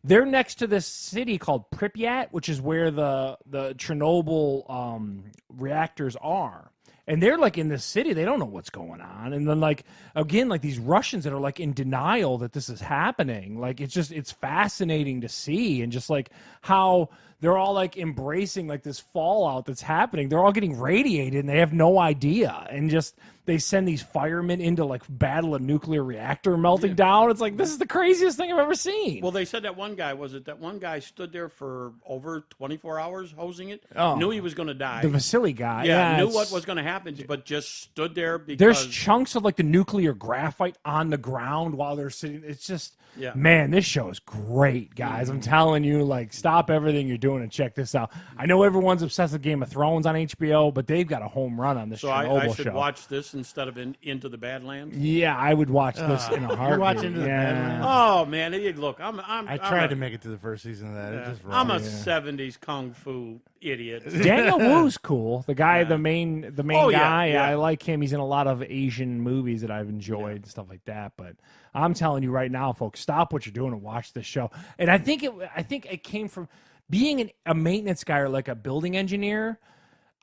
they're next to this city called Pripyat, which is where the Chernobyl reactors are. And they're like in the city, they don't know what's going on. And then like, again, like these Russians that are like in denial that this is happening. Like, it's fascinating to see. And just like how they're all like embracing like this fallout that's happening. They're all getting radiated and they have no idea. And just, they send these firemen into like battle a nuclear reactor melting down. It's like, this is the craziest thing I've ever seen. Well, they said that one guy stood there for over 24 hours hosing it, Oh. knew he was going to die. The Vasily guy. yeah, knew it's- what was going to happen, but just stood there because There's chunks of like the nuclear graphite on the ground while they're sitting. It's just, man, this show is great, guys. I'm telling you, like, stop everything you're doing and check this out. I know everyone's obsessed with Game of Thrones on HBO, but they've got a home run on this so Chernobyl I should show. watch this instead of Into the Badlands. Yeah, I would watch this in a heartbeat. watch Into the Badlands? Oh man, look, I tried to make it to the first season of that. It just I'm a rocked. 70s kung fu idiot. Daniel Wu's cool. The guy, the main Oh, yeah, guy. yeah. I like him. He's in a lot of Asian movies that I've enjoyed and stuff like that. But I'm telling you right now, folks, stop what you're doing and watch this show. And I think it came from being a maintenance guy or like a building engineer.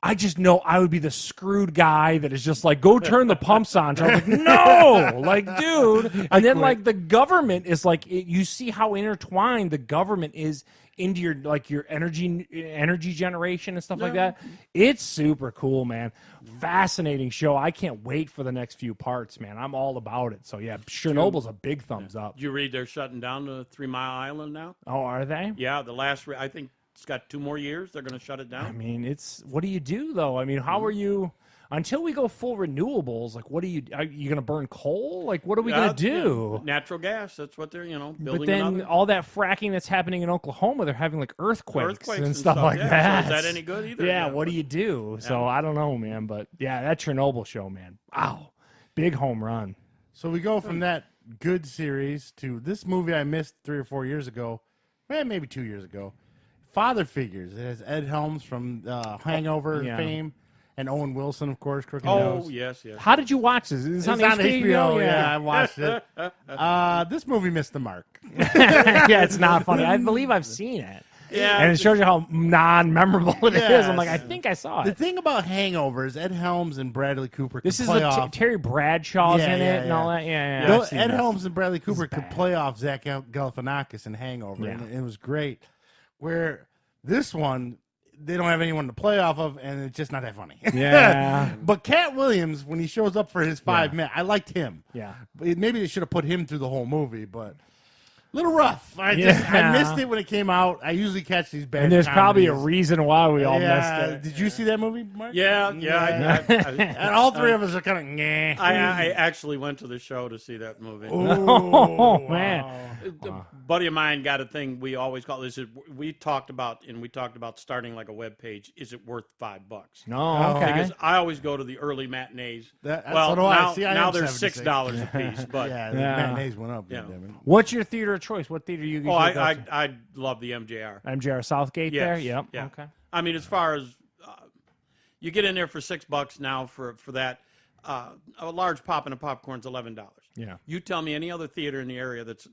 I just know I would be the screwed guy that is just like, go turn the pumps on. So I was like, no, like, dude. And then like the government is like, you see how intertwined the government is into your energy generation and stuff like that. It's super cool, man. Fascinating show. I can't wait for the next few parts, man. I'm all about it. So yeah, Chernobyl's a big thumbs up. Did you read they're shutting down the 3 Mile Island now? Oh, are they? Yeah, I think it's got 2 more years. They're going to shut it down. I mean, what do you do though? I mean, how are you until we go full renewables? Like, what are you going to burn coal? Like, what are we going to do? Natural gas. That's what they're building. But then another. all that fracking that's happening in Oklahoma, they're having like earthquakes and and stuff like yeah. that. So is that any good either? Yeah, what do you do? So I don't know, man. But yeah, that Chernobyl show, man. Wow, big home run. So we go from that good series to this movie I missed 3 or 4 years ago, maybe 2 years ago. Father Figures. It has Ed Helms from Hangover fame, and Owen Wilson, of course. Crooked Nose. yes. How did you watch this? It's on HBO. Yeah, I watched it. This movie missed the mark. Yeah, it's not funny. I believe I've seen it. Yeah, And it shows you how non-memorable it is. I'm like, I Yes. think I saw The it. thing about Hangover is Ed Helms and Bradley Cooper could This is play the off. Terry Bradshaw's Yeah, in yeah, it and all yeah. that. Yeah. Though I've seen Ed that. Helms and Bradley Cooper could bad. play off Zach Galifianakis in Hangover, Yeah. and it was great. Where this one, they don't have anyone to play off of, and it's just not that funny. Yeah. But Cat Williams, when he shows up for his 5 minutes, I liked him. Yeah. But maybe they should have put him through the whole movie, but a little rough. I missed it when it came out. I usually catch these bad. And there's probably a comedies. reason why we all missed it. Did you see that movie, Mark? Yeah. And all three of us are kind of nah. I actually went to the show to see that movie. Oh, man. A buddy of mine got a thing we always call this. We talked about starting like a web page. Is it worth $5? No, okay. Because I always go to the early matinees. So do I. Now, See, I now am they're 76. $6 a piece. But Yeah, the Yeah. matinees went up. Yeah. Goddammit. What's your theater of choice? What theater you usually go to? I love the MJR. MJR Southgate there? Yes, Yep. yeah. Okay. I mean, as far as you get in there for $6 now for that, a large pop and a popcorn's $11. Yeah. You tell me any other theater in the area that's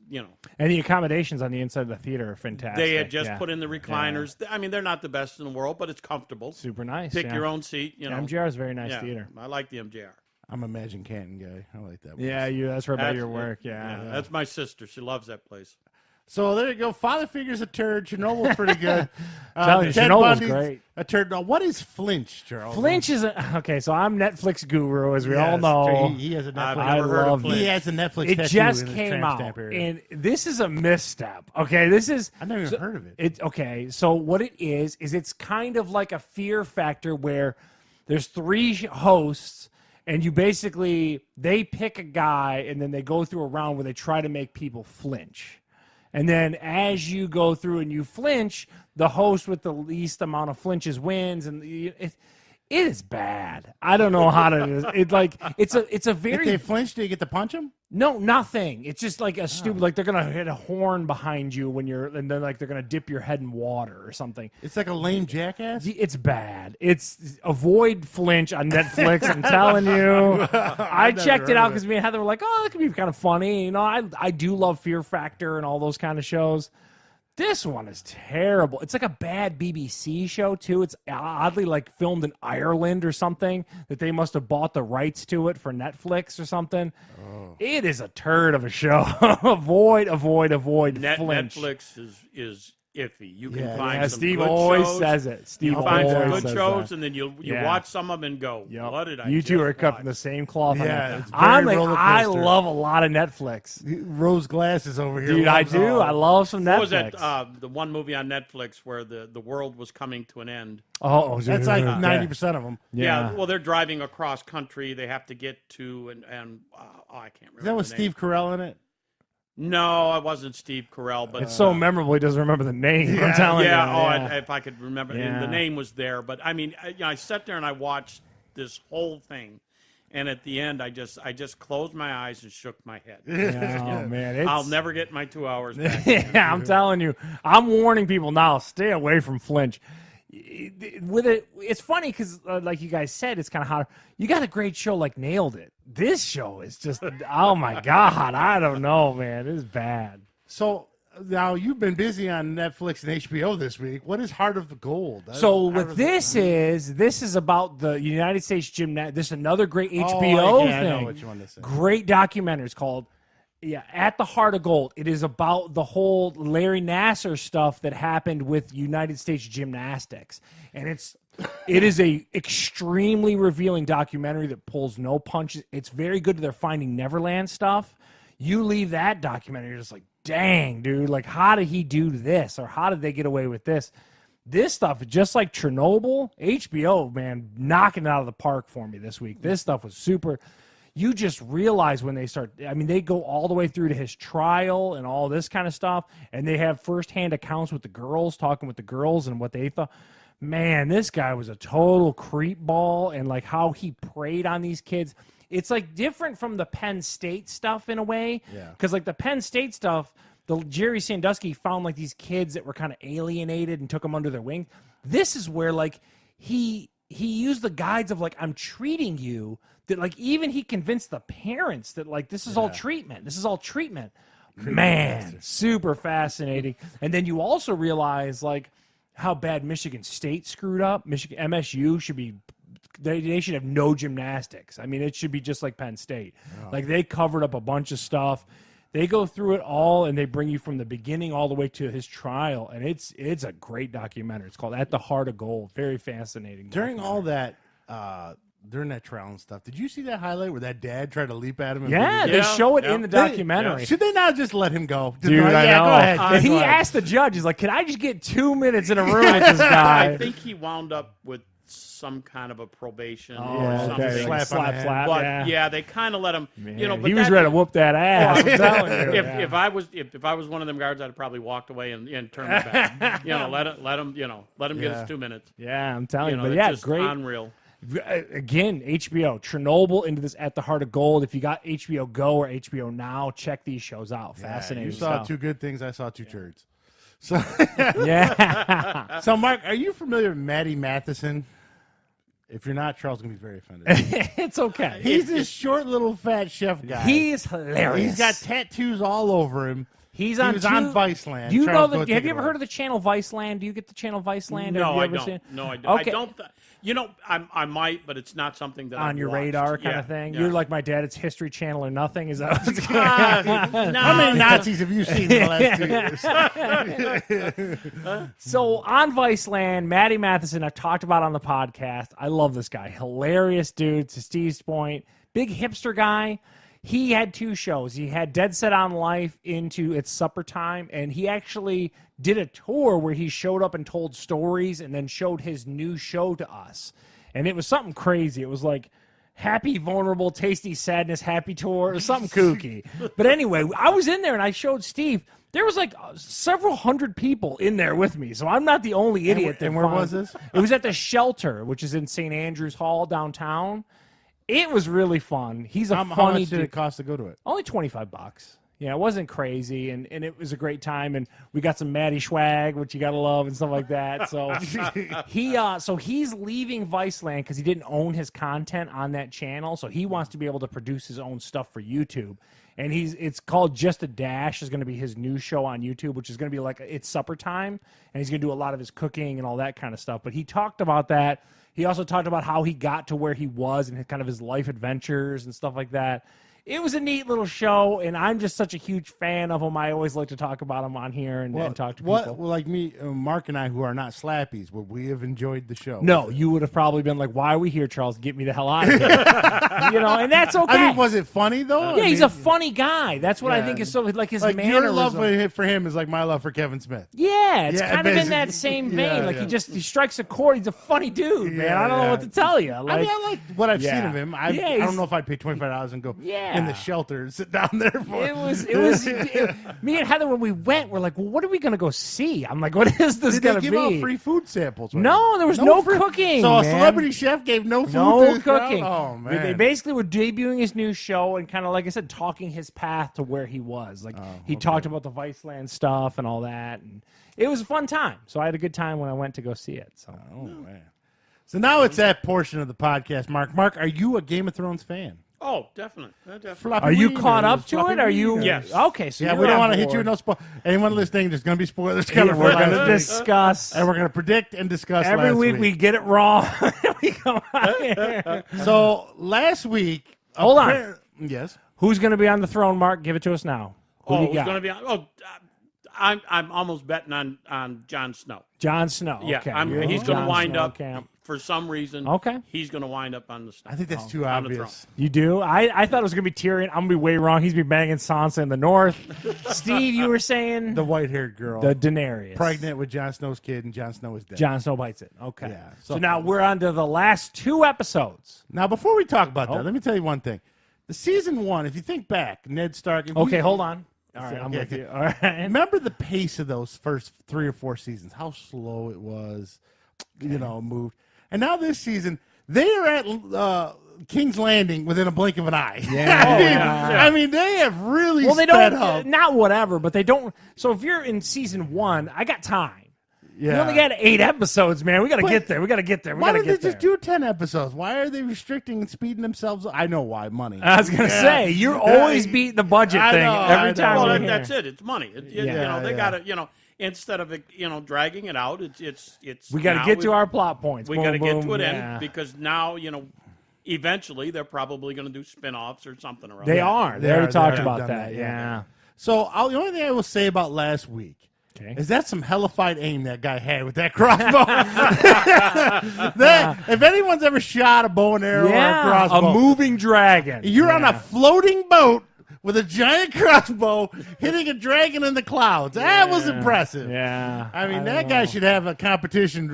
And the accommodations on the inside of the theater are fantastic. they had just Yeah. put in the recliners. I mean, they're not the best in the world, but it's comfortable. Super nice. Pick yeah. your own seat. MJR is a very nice yeah, theater. I like the MJR. I'm a Magic Canton guy. I like that one. Yeah, that's right by That's- your work. Yeah. That's my sister. She loves that place. So there you go. Father Figure's a turd. Chernobyl's pretty good. Telling you, Ted Chernobyl's Bundy's great. a turd. Now, what is Flinch, Charles? Flinch is okay. So I'm Netflix guru, as we all Yes, know. He has a Netflix. I've never heard of Flinch. He has a Netflix It tattoo just in his came tramp out, stamp area. and this is a misstep. Okay, this is. I've never even heard of it. Okay. So what it is it's kind of like a Fear Factor where there's 3 hosts, and you basically they pick a guy, and then they go through a round where they try to make people flinch. And then as you go through and you flinch, the host with the least amount of flinches wins, and it is bad. I don't know how to. It's a very. If they flinch, do you get to punch them? No, nothing. It's just like a stupid. Like they're gonna hit a horn behind you when you're, and then like they're gonna dip your head in water or something. It's like a lame jackass. It's bad. It's avoid Flinch on Netflix. I'm telling you. I checked it out because me and Heather were like, "Oh, that could be kind of funny." You know, I do love Fear Factor and all those kind of shows. This one is terrible. It's like a bad BBC show, too. It's oddly like filmed in Ireland or something, that they must have bought the rights to it for Netflix or something. Oh. It is a turd of a show. avoid Flinch. Netflix is iffy. You can find some Steve good always shows. says it. Steve You find some always good says shows, that. and then you Yeah. watch some of them and go, what did I You two just are cut watch? from the same cloth. on Yeah, that. it's very I'm like, roller I coaster. love a lot of Netflix. Rose glasses over here. Dude, I loves do. all. I love some Netflix. What was that? The one movie on Netflix where the world was coming to an end. That's like 90% of them. Yeah. Well, they're driving across country. They have to get to and I can't remember. Is that with the Steve name. Carell in it? No, it wasn't Steve Carell, but It's so memorable. He doesn't remember the name. I'm telling you. If I could remember, and Yeah. the name was there. But I mean, I sat there and I watched this whole thing, and at the end, I just closed my eyes and shook my head. Oh man, I'll never get my 2 hours back. Yeah, I'm telling you. I'm warning people now. Stay away from Flinch. With it, it's funny because, like you guys said, it's kind of hard. You got a great show like Nailed It. This show is just, oh my god, I don't know, man. It's bad. So now you've been busy on Netflix and HBO this week. What is Heart of the Gold? So what this is about the United States gymnast. This is another great HBO I thing. know which one this is. Great documentary. It's called At the Heart of Gold. It is about the whole Larry Nassar stuff that happened with United States gymnastics. And it is a extremely revealing documentary that pulls no punches. It's very good to their Finding Neverland stuff. You leave that documentary, you're just like, dang, dude, like how did he do this? Or how did they get away with this? This stuff, just like Chernobyl, HBO, man, knocking it out of the park for me this week. This stuff was super. You just realize when they start, I mean, they go all the way through to his trial and all this kind of stuff, and they have firsthand accounts with the girls, talking with the girls and what they thought. Man, this guy was a total creep ball, and like how he preyed on these kids. It's like different from the Penn State stuff in a way. Yeah. Because like the Penn State stuff, the Jerry Sandusky found like these kids that were kind of alienated and took them under their wing. This is where like he used the guides of like, I'm treating you, that like even he convinced the parents that like this is all treatment. This is all treatment. Man, super fascinating. And then you also realize like how bad Michigan State screwed up. MSU should be they should have no gymnastics. I mean, it should be just like Penn State. Like they covered up a bunch of stuff. They go through it all, and they bring you from the beginning all the way to his trial, and it's a great documentary. It's called At the Heart of Gold. Very fascinating. During all that, during that trial and stuff, did you see that highlight where that dad tried to leap at him? And Yeah, beat they him? show it in the documentary. Should they not just let him go? Just Dude, be like, I yeah, know. go ahead. And he Go ahead. asked the judge, he's like, can I just get 2 minutes in a room with this guy? I think he wound up with some kind of a probation Oh, or okay. something. Like Slap on the head. But yeah. they kind of let him. Man, You know, but he was that- ready to whoop that ass. I'm telling you. If I was one of them guards, I'd have probably walked away and turned it back. let him get his 2 minutes. Yeah, I'm telling you. That's But yeah, just great. unreal. Again, HBO, Chernobyl into this At the Heart of Gold. If you got HBO Go or HBO Now, check these shows out. Fascinating. You saw stuff. two good things. I saw two turds. So, Yeah. so Mark, are you familiar with Matty Matheson? If you're not, Charles is going to be very offended. It's okay. He's this short little fat chef guy. He's hilarious. He's got tattoos all over him. He's He on was on two- Viceland. Do you know Charles, the? go Have take you it ever away. heard of the channel Viceland? Do you get the channel Viceland? No, Have you I ever don't. seen- No, I don't. Okay. I don't. You know, I might, but it's not something that On I've your watched. radar kind Yeah, of thing. yeah. You're like my dad. It's History Channel or nothing. Is that what's going on? No, How many Nazis have you seen in the last 2 years? So on Viceland, Matty Matheson, I've talked about on the podcast. I love this guy. Hilarious dude, to Steve's point. Big hipster guy. He had 2 shows. He had Dead Set on Life into It's Supper Time, and he actually did a tour where he showed up and told stories and then showed his new show to us. And it was something crazy. It was like Happy, Vulnerable, Tasty, Sadness, Happy Tour, or something kooky. But anyway, I was in there and I showed Steve. There was like several hundred people in there with me, so I'm not the only idiot. And where was this? It was at the Shelter, which is in St. Andrews Hall downtown. It was really fun. He's a How funny much did dude. it cost to go to it? Only $25. Yeah, it wasn't crazy, and it was a great time, and we got some Matty swag, which you gotta love, and stuff like that. So he's leaving Viceland because he didn't own his content on that channel, so he wants to be able to produce his own stuff for YouTube. And it's called Just a Dash is going to be his new show on YouTube, which is going to be like It's Supper Time, and he's going to do a lot of his cooking and all that kind of stuff. But he talked about that. He also talked about how he got to where he was and kind of his life adventures and stuff like that. It was a neat little show, and I'm just such a huge fan of him. I always like to talk about him on here and talk to people. Well, like me, Mark and I, who are not slappies, would we have enjoyed the show? No, you would have probably been like, "Why are we here, Charles? Get me the hell out of here!" And that's okay. I mean, was it funny though? Yeah, I he's mean, a funny guy. That's what I Yeah. think is so like his like mannerism. your love for him is like my love for Kevin Smith. Yeah, it's Yeah, kind of in that basically. same vein. Yeah, Like yeah. he strikes a chord. He's a funny dude, man. Yeah, I don't know yeah. what to tell you. Like, I mean, I like what I've Yeah. seen of him. I Yeah, don't he's- know if I'd pay $25 and go Yeah. in the shelter and sit down there for me and Heather, when we went, we're like, well, what are we going to go see? I'm like, what is this Did going they to give out be? free food samples? with No, it? there was no free- cooking, So a man. celebrity chef gave no food. No to the crowd? cooking. Oh They man! basically were debuting his new show and kind of, like I said, talking his path to where he was. Like he talked about the Viceland stuff and all that, and it was a fun time. So I had a good time when I went to go see it. So Oh man! So now it's that portion of the podcast. Mark, are you a Game of Thrones fan? Oh, definitely. Floppy are you wieners, caught up to floppy it? Are you? wieners. Yes. Okay, so Yeah, you're we don't on want to hit board. you with no spoil. Anyone listening, there's going to be spoilers Yeah, coming. we're for going to last week. discuss. And we're going to predict and discuss Every last week we get it wrong. We come out here. So last week, Hold on. Yes. Who's going to be on the throne, Mark? Give it to us now. Who do Oh, you who's got? going to be on? Oh, I'm almost betting on Jon Snow. Jon Snow. Yeah, Okay. he's going to Jon wind Snow up camp. for some reason. Okay. He's going to wind up on the. I think that's too on the throne. obvious. You do? I thought it was going to be Tyrion. I'm going to be way wrong. He's be banging Sansa in the north. Steve, you were saying The white-haired girl, the Daenerys. pregnant with Jon Snow's kid, and Jon Snow is dead. Jon Snow bites it. Okay. Yeah, So, so- now we're on to the last 2 episodes. Now, before we talk about Oh. that, let me tell you one thing. The season 1, if you think back, Ned Stark. Okay, hold on. All right, Okay, I'm okay, with okay. you. All right. Remember the pace of those first 3 or 4 seasons, how slow it was, moved. And now this season, they are at King's Landing within a blink of an eye. Yeah. I mean, they have really Well, they sped don't. up. Not whatever, but they don't. So if you're in season 1, I got time. Yeah. We only got 8 episodes, man. We got to But get there. We got to get there. We Why got to don't they get there. just do 10 episodes? Why are they restricting and speeding themselves up? I know why, money. I was gonna say you're always beating the budget I thing know, every I know. time. Well, we're that, here. that's it. It's money. Yeah, They yeah. got to, instead of it, dragging it out, it's. We got to now get to our plot points. We Boom, got to get boom, to it yeah. in because now eventually they're probably going to do spin-offs or something or other. They are. They They already are. talked They about have that. done that, Yeah. So the only thing I will say about last week Okay. is that some hellified aim that guy had with that crossbow. If anyone's ever shot a bow and arrow or a Yeah. crossbow, A moving dragon. you're on Yeah. a floating boat with a giant crossbow hitting a dragon in the clouds. That was impressive. Yeah. I mean, don't that guy know. should have a competition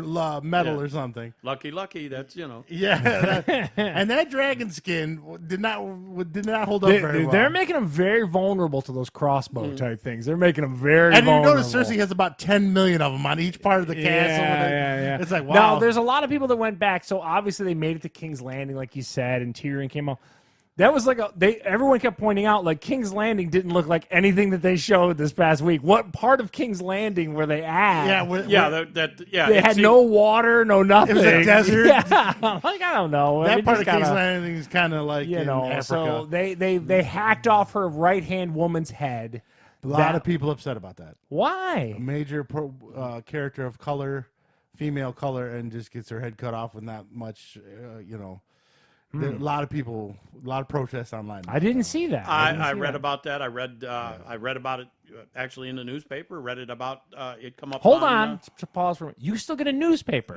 medal Yeah. or something. Lucky. That's Yeah, and that dragon skin did not hold up very well. They're making them very vulnerable to those crossbow type things. They're making them very and you vulnerable. notice Cersei has about 10 million of them on each part of the castle. Yeah. It's like, wow. Now, there's a lot of people that went back. So obviously they made it to King's Landing, like you said, and Tyrion came out. That was like everyone kept pointing out, like King's Landing didn't look like anything that they showed this past week. What part of King's Landing were they at? They had no water, no nothing. It was a desert. Yeah, like I don't know. that part just of King's kinda- Landing is kind of like in Africa. So they hacked off her right hand woman's head. A lot of people upset about that. Why? A major character of color, female color, and just gets her head cut off with not much, There are a lot of people, a lot of protests online. I didn't see that. I read about that. I read about it actually in the newspaper. Read it about it come up. Hold on. Pause for a minute. You still get a newspaper.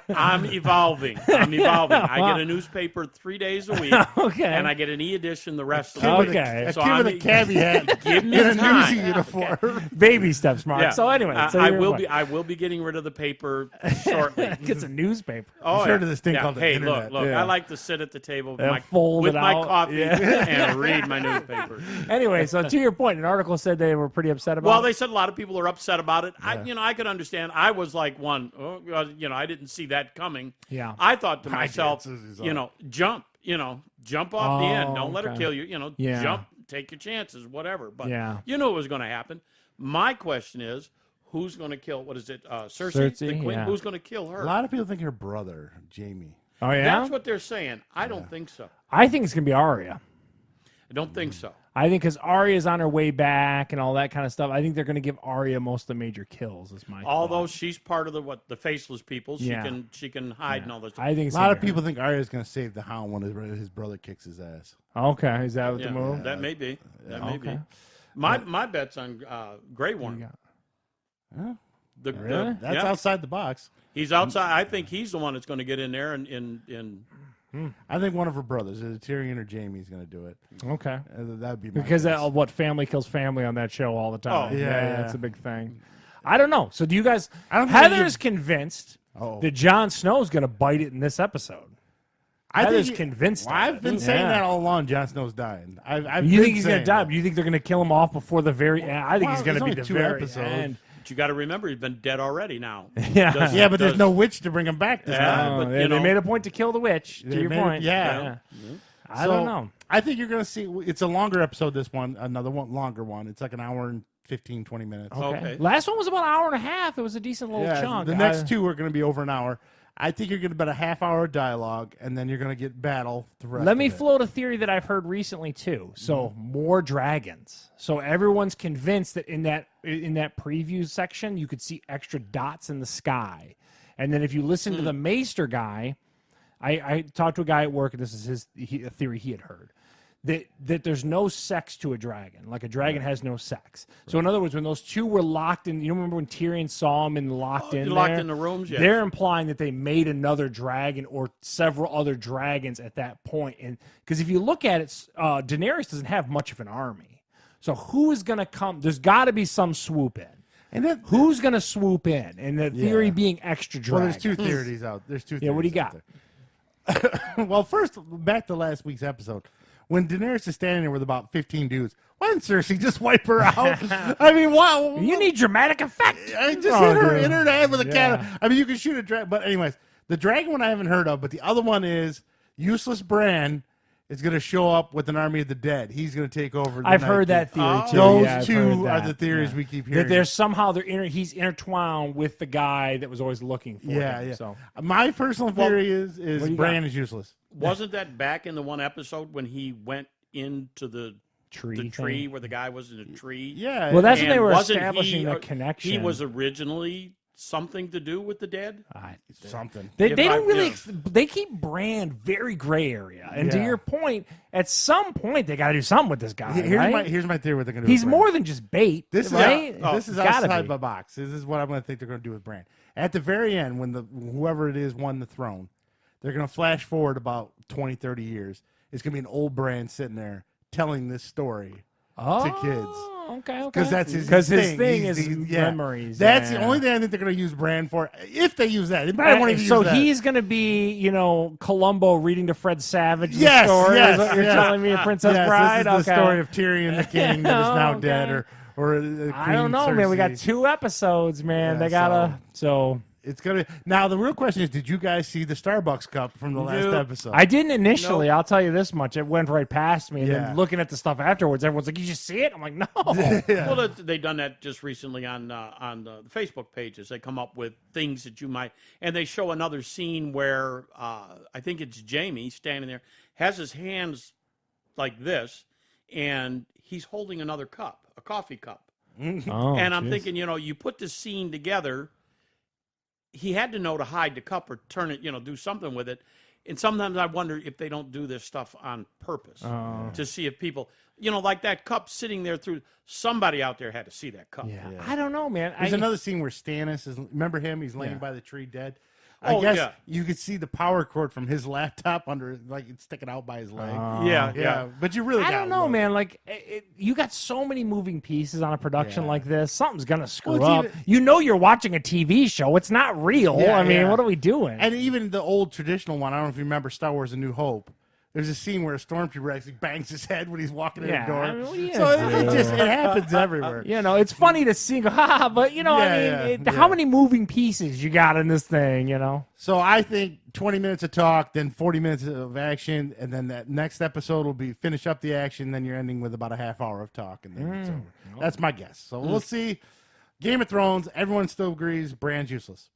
I'm evolving. I get a newspaper 3 days a week. Okay. And I get an e-edition the rest of the week. Okay. A kid with a cabbie hat Give me in a time. newsy uniform. Baby steps, Mark. Yeah. So anyway, I will be getting rid of the paper shortly. Gets a newspaper. Oh, Sure to this thing called the hey, internet. look. Yeah. I like to sit at the table with, fold it my out. coffee Yeah. and read my newspaper. Anyway, so to your point, an article said they were pretty upset about Well, it. they said a lot of people are upset about it. I could understand. I was like one. I didn't see that coming. Yeah. I thought to I did, myself, Susie's on. jump off the end. Don't let her okay. kill you. Yeah. Jump, take your chances, whatever. But Yeah. you knew it was going to happen. My question is, who's going to kill? What is it? Cersei, the queen. yeah. Who's going to kill her? A lot of people think her brother, Jamie. Oh, yeah? That's what they're saying. I don't think so. I think it's going to be Arya. I don't think so. I think because Arya's on her way back and all that kind of stuff, I think they're going to give Arya most of the major kills. Is my Although thought. she's part of the faceless people, Yeah. she can hide and all this. I think A it's lot gonna of be people think Arya's going to save the Hound when his brother kicks his ass. her. Okay, is that what Yeah, the move? that may be. That may Okay. be. My bet's on Grey Worm. Huh? Really? That's outside the box. He's outside. I think he's the one that's going to get in there and I think one of her brothers, either Tyrion or Jamie's going to do it. Okay. That would be my Because guess. what family kills family on that show all the time. Oh, yeah. That's a big thing. I don't know. So do you guys? I don't think Heather's convinced that Jon Snow's going to bite it in this episode. Heather's convinced. Well, I've been saying Yeah. that all along. Jon Snow's dying. I've You been think he's going to saying die? that. But you think they're going to kill him off before the very end? I think Well, he's going to there's be only the 2 very episodes. end. but you got to remember he's been dead already now. Yeah. Yeah, but there's no witch to bring him back this Yeah, time. Oh, but, they, you they know- made a point to kill the witch. To They your made it- point, yeah. I don't know. I think you're going to see. It's a longer episode. This one, another one, longer one. It's like an hour and 15, 20 minutes. Okay. Last one was about an hour and a half. It was a decent little chunk. The next 2 are going to be over an hour. I think you're going to get about a half hour of dialogue, and then you're going to get battle. The rest Let me of it. float a theory that I've heard recently too. So more dragons. So everyone's convinced that in that preview section you could see extra dots in the sky. And then if you listen to the Maester guy, I talked to a guy at work, and this is a theory he had heard. That there's no sex to a dragon. Like a dragon has no sex. So in other words, when those 2 were locked in, you remember when Tyrion saw them and locked in locked there? in the rooms, yes. They're implying that they made another dragon or several other dragons at that point. And because if you look at it, Daenerys doesn't have much of an army. So who is going to come? There's got to be some swoop in. And then Who's going to swoop in? And the theory being extra well, dragons. there's 2 theories out. There's 2. Yeah, what do you theories out there. Well, first, back to last week's episode. When Daenerys is standing there with about 15 dudes, why didn't Cersei just wipe her out? I mean, wow. You need dramatic effect. I just hit her head with a cannon. I mean, you can shoot a dragon. But anyways, the dragon one I haven't heard of, but the other one is useless Bran is going to show up with an army of the dead. He's going to take over. I've heard that theory too. Those Yeah, I've 2 heard are that. the theories we keep hearing. That there's somehow he's intertwined with the guy that was always looking for him. yeah. So My personal theory what do is you Bran got? is useless. Wasn't that back in the one episode when he went into the tree tree thing. where the guy was in a tree? Yeah. Well, that's when And they were wasn't establishing he- the connection. He was originally something to do with the dead. something. They If don't I- really. yeah. They keep Bran very gray area, and to Yeah. your point, at some point they got to do something with this guy. right? Here's my theory. What they're going to do. He's with Bran. more than just bait. This right? is this is Gotta outside be. my box. This is what I'm going to think they're going to do with Bran. At the very end, when whoever it is won the throne, they're going to flash forward about 20, 30 years. It's going to be an old Bran sitting there telling this story to kids. Okay. Because that's his his thing He's- is yeah. memories. That's yeah. the only thing I think they're going to use Bran for. If they use that, they might want to use so that. he's going to be, Columbo reading to Fred Savage Yes, the story. yes, is what you're yes. telling me, Princess Yes, Bride. this is the Okay. story of Tyrion the king that is now Okay. dead, or I don't know, man. We got Cersei. 2 episodes, man. Yeah, They gotta. So It's gonna. Now the real question is, did you guys see the Starbucks cup from the last Nope. episode? I didn't initially. I'll tell you this much: it went right past me. And Yeah. then looking at the stuff afterwards, everyone's like, "You just see it?" I'm like, "No." Well, they done that just recently on the Facebook pages. They come up with things that you might, and they show another scene where I think it's Jamie standing there, has his hands like this, and he's holding another cup, a coffee cup. Oh, And I'm jeez. thinking, you put this scene together. He had to know to hide the cup or turn it, do something with it. And sometimes I wonder if they don't do this stuff on purpose to see if people, like that cup sitting there somebody out there had to see that cup. Yeah. I don't know, man. There's another scene where Stannis is. Remember him? He's laying by the tree dead. I Oh, guess yeah. you could see the power cord from his laptop under, like it's sticking out by his leg. Yeah. But you really, I gotta don't know, look. man. Like, you got so many moving pieces on a production like this. Something's gonna screw Well, up. You're watching a TV show. It's not real. Yeah, I mean, yeah. what are we doing? And even the old traditional one. I don't know if you remember Star Wars: A New Hope. There's a scene where a stormtrooper actually bangs his head when he's walking in Yeah, the door. I mean, what are you So gonna do? it happens everywhere. It's funny to see, ha, but how many moving pieces you got in this thing? So I think 20 minutes of talk, then 40 minutes of action, and then that next episode will be finish up the action. Then you're ending with about a half hour of talk, and then it's over. That's my guess. So we'll see. Game of Thrones. Everyone still agrees. Brand's useless.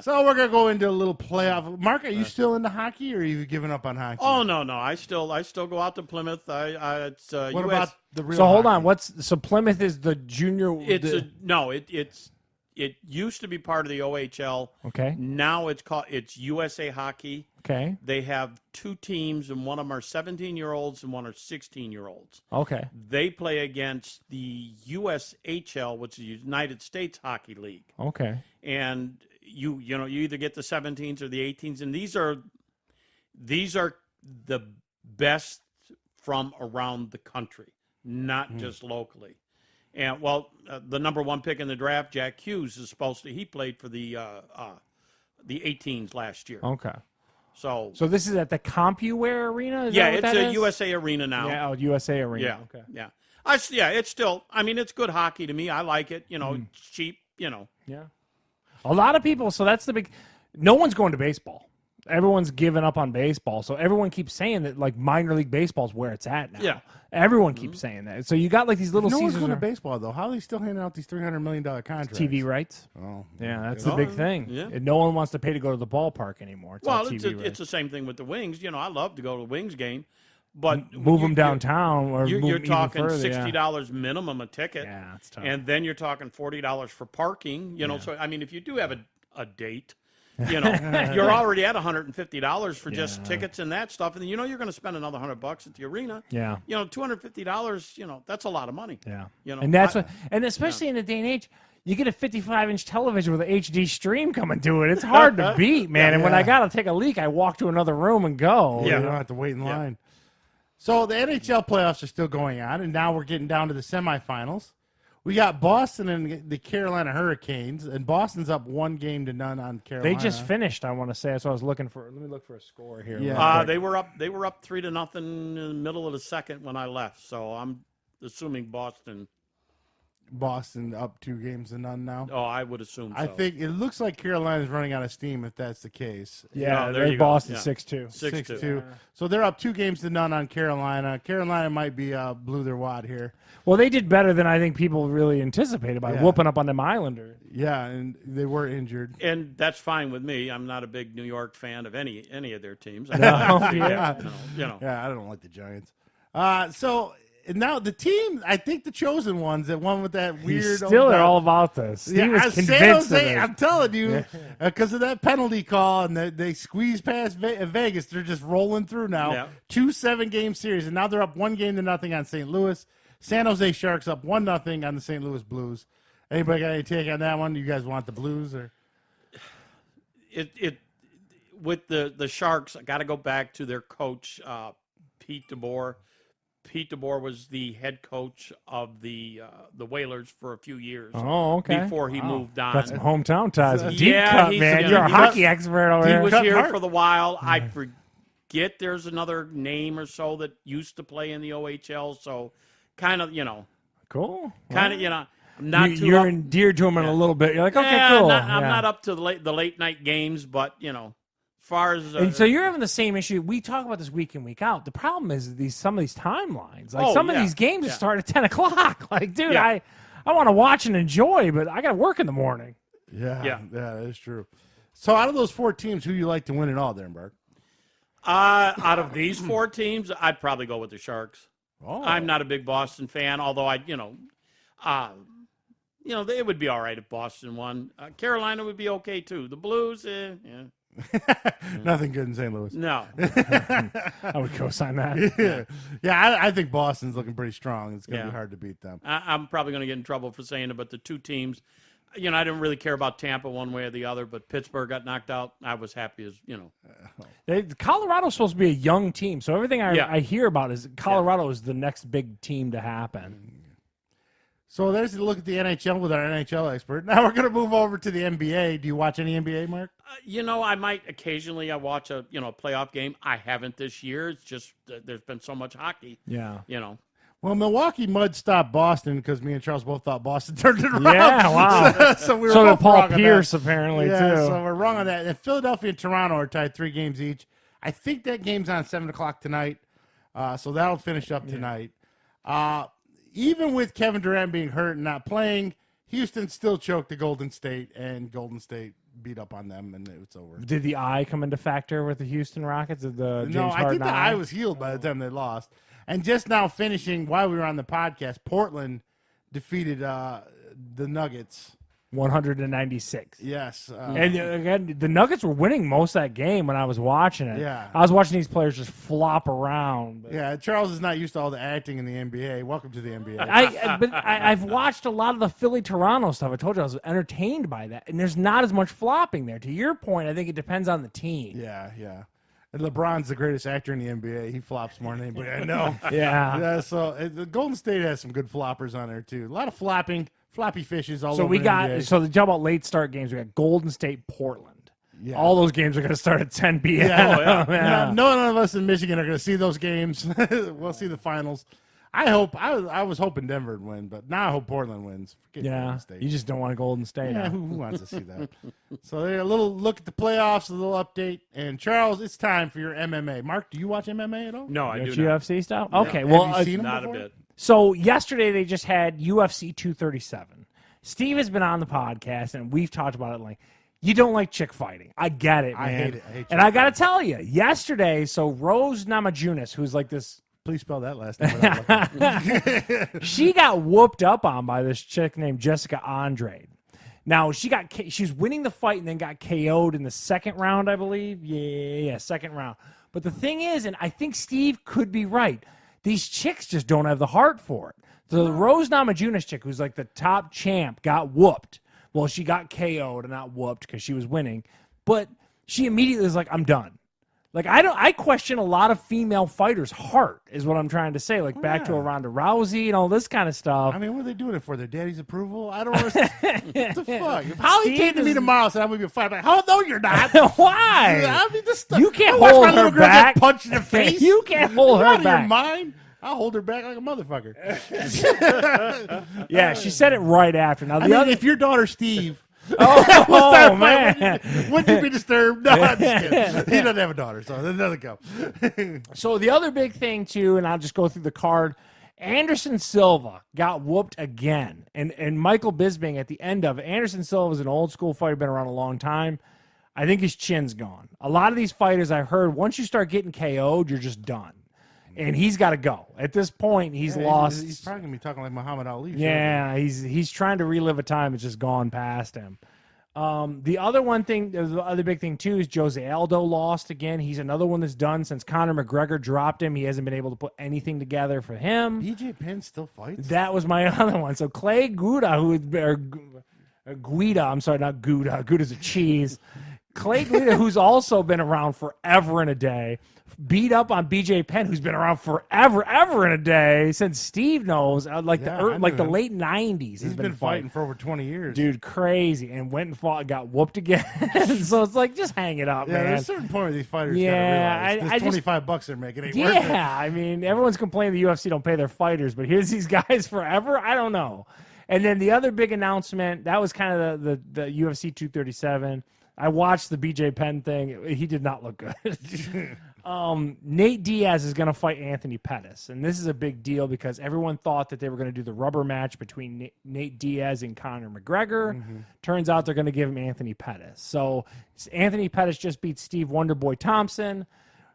So we're gonna go into a little playoff. Mark, are you still into hockey, or are you giving up on hockey? Oh no, I still go out to Plymouth. It's What US, about the real? So hold hockey? on. So Plymouth is the junior. It used to be part of the OHL. Okay. Now it's USA Hockey. Okay. They have two teams, and one of them are 17-year-olds and one are 16-year-olds. Okay. They play against the USHL, which is the United States Hockey League. Okay. And you either get the 17s or the 18s, and these are the best from around the country, not just locally. And the number one pick in the draft, Jack Hughes, he played for the 18s last year. Okay. So this is at the CompuWare Arena? Is yeah, that what it's that a is? USA Arena now. Yeah, USA Arena. Yeah. Okay. Yeah. It's still. I mean, it's good hockey to me. I like it. It's cheap. Yeah. A lot of people. So that's the big. No one's going to baseball. Everyone's given up on baseball. So everyone keeps saying that like minor league baseball is where it's at now. Yeah. Everyone keeps saying that. So you got like these little No one's seasons. going to baseball though. How are they still handing out these $300 million contracts? TV rights. Oh, Yeah, that's the big thing. Yeah. And no one wants to pay to go to the ballpark anymore. It's all Well, TV rights. it's the same thing with the Wings. I love to go to a Wings game, but Move them downtown or You're move even talking further, yeah. $60 minimum a ticket. Yeah, it's tough. And then you're talking $40 for parking. So I mean, if you do have a date, you're already at $150 for just tickets and that stuff, and then you're going to spend another $100 at the arena. Yeah. $250. That's a lot of money. Yeah. You know, And that's and especially in the day and age, you get a 55-inch television with an HD stream coming to it. It's hard to beat, man. And when I got to take a leak, I walk to another room and go. You don't have to wait in line. So the NHL playoffs are still going on, and now we're getting down to the semifinals. We got Boston and the Carolina Hurricanes, and Boston's up 1-0 on Carolina. They just finished, I want to say. That's what I was looking for. Let me look for a score here. Yeah. They were up 3-0 in the middle of the second when I left. So I'm assuming Boston up 2-0 now. Oh, I would assume so. I think it looks like Carolina's running out of steam if that's the case. Yeah, there you they're go. Boston Yeah. 6-2. 6-2. So they're up 2-0 on Carolina. Carolina might be blew their wad here. Well, they did better than I think people really anticipated by whooping up on them Islanders. Yeah, and they were injured. And that's fine with me. I'm not a big New York fan of any of their teams. No, Yeah, Yeah. I don't like the Giants. So now the team, I think the chosen ones, that one with that weird. Still, they're all about this. He was San convinced of Jose, it. I'm telling you, because of that penalty call, and they squeezed past Vegas. They're just rolling through now. Yeah. 2 7-game series, and now they're up 1-0 on St. Louis. San Jose Sharks up 1-0 on the St. Louis Blues. Anybody got any take on that one? You guys want the Blues or? It with the Sharks, I got to go back to their coach, Pete DeBoer. Pete DeBoer was the head coach of the Whalers for a few years. Oh, okay. Before he moved on. Got some hometown ties. Deep Yeah, cut, he's- man. yeah, You're a he hockey was- expert over He here. was Cut here Hart. for the while. I forget there's another name or so that used to play in the OHL. So kind of, Cool. I'm not too You're up, endeared to him in a little bit. You're like, okay, yeah, cool. I'm not up to the late night games, but as far as And so you're having the same issue. We talk about this week in, week out. The problem is some of these timelines. Like some of these games start at 10 o'clock. Like, dude, Yeah. I want to watch and enjoy, but I got to work in the morning. Yeah, that is true. So out of those 4 teams, who you like to win it all there, Mark? Out of these 4 teams, I'd probably go with the Sharks. Oh. I'm not a big Boston fan, although it would be all right if Boston won. Carolina would be okay too. The Blues, yeah. Nothing good in St. Louis. No. I would co-sign that. Yeah, I think Boston's looking pretty strong. It's going to Yeah. be hard to beat them. I'm probably going to get in trouble for saying it, but the 2 teams, I didn't really care about Tampa one way or the other, but Pittsburgh got knocked out. I was happy as. Colorado's supposed to be a young team, so everything Yeah. I hear about is Colorado is the next big team to happen. So there's a look at the NHL with our NHL expert. Now we're going to move over to the NBA. Do you watch any NBA, Mark? I might occasionally watch a playoff game. I haven't this year. It's just there's been so much hockey. Yeah. Well, Milwaukee mud stopped Boston because me and Charles both thought Boston turned it around. Yeah, wow. so we were So did both Paul wrong on Pierce, that. apparently, Yeah, too. so we're wrong on that. And Philadelphia and Toronto are tied 3 games each. I think that game's on 7 o'clock tonight. So that'll finish up tonight. Even with Kevin Durant being hurt and not playing, Houston still choked the Golden State, and Golden State beat up on them, and it's over. Did the eye come into factor with the Houston Rockets? Did the James No, I Harden think the eye was healed by the time they lost. And just now finishing, while we were on the podcast, Portland defeated the Nuggets. 196. Yes. And again, the Nuggets were winning most of that game when I was watching it. Yeah. I was watching these players just flop around. But Yeah, Charles is not used to all the acting in the NBA. Welcome to the NBA. I've watched a lot of the Philly-Toronto stuff. I told you I was entertained by that. And there's not as much flopping there. To your point, I think it depends on the team. Yeah. And LeBron's the greatest actor in the NBA. He flops more than anybody I know. Yeah. So the Golden State has some good floppers on there too. A lot of floppy fishes all So over we the got, NBA. so the talk about late start games, we got Golden State, Portland. Yeah. All those games are going to start at 10 p.m. Yeah. Yeah. None of us in Michigan are going to see those games. We'll see the finals. I was hoping Denver would win, but now I hope Portland wins. Forget Yeah. Golden State. You just don't want a Golden State. Yeah, huh? who wants to see that? So there, a little look at the playoffs, a little update. And Charles, it's time for your MMA. Mark, do you watch MMA at all? No, I That's do not. UFC stuff? Okay, Have well, you seen them Not before? a bit. so yesterday they just had UFC 237. Steve has been on the podcast, and we've talked about it. Like, you don't like chick fighting. I get it, man. I hate it. I hate and I got to tell you, yesterday, so Rose Namajunas, who's like this, Please spell that last name. without looking. she got whooped up on by this chick named Jessica Andrade. Now, she's winning the fight and then got KO'd in the second round, I believe. Yeah, second round. But the thing is, and I think Steve could be right, these chicks just don't have the heart for it. So the Rose Namajunas chick, who's like the top champ, got whooped. Well, she got KO'd and not whooped because she was winning. But she immediately was like, I'm done. Like, I question a lot of female fighters' heart, is what I'm trying to say. Like, back to a Ronda Rousey and all this kind of stuff. I mean, what are they doing it for? Their daddy's approval? I don't understand. What the fuck? If Holly Steve came to me is- tomorrow and said, I'm going to be a fighter, like, oh, no, you're not. Why? I mean, this You can't I watch hold my her little girl back. get punched in the face. You can't hold You're her out of your back. mind. I'll hold her back like a motherfucker. Yeah, she said it right after. Now, I the mean, other... if your daughter Steve Oh, man. would you be disturbed? No, I'm just kidding. He doesn't have a daughter, so that doesn't go. So the other big thing, too, and I'll just go through the card, Anderson Silva got whooped again. And Michael Bisping at the end of it. Anderson Silva is an old-school fighter, been around a long time. I think his chin's gone. A lot of these fighters I heard, once you start getting KO'd, you're just done. And he's got to go. At this point, he's lost. He's probably going to be talking like Muhammad Ali. Yeah, he's trying to relive a time that's just gone past him. The other big thing too is Jose Aldo lost again. He's another one that's done since Conor McGregor dropped him. He hasn't been able to put anything together for him. BJ Penn still fights? That was my other one. So Clay Guida, Guida, I'm sorry, not Gouda. Gouda's a cheese. Clay Guida, who's also been around forever and a day, beat up on BJ Penn, who's been around forever and a day since Steve knows, I the knew him. late 90s. He's been fighting for over 20 years. Dude, crazy, and went and fought, got whooped again. So it's like, just hang it up, Yeah, man. there's a certain point where these fighters Yeah, gotta realize this $25 they're making ain't worth it. Yeah, I mean, everyone's complaining the UFC don't pay their fighters, but here's these guys forever. I don't know. And then the other big announcement, that was kind of the UFC 237. I watched the BJ Penn thing. He did not look good. Nate Diaz is going to fight Anthony Pettis. And this is a big deal because everyone thought that they were going to do the rubber match between Nate Diaz and Conor McGregor. Turns out they're going to give him Anthony Pettis. So Anthony Pettis just beat Steve Wonderboy Thompson.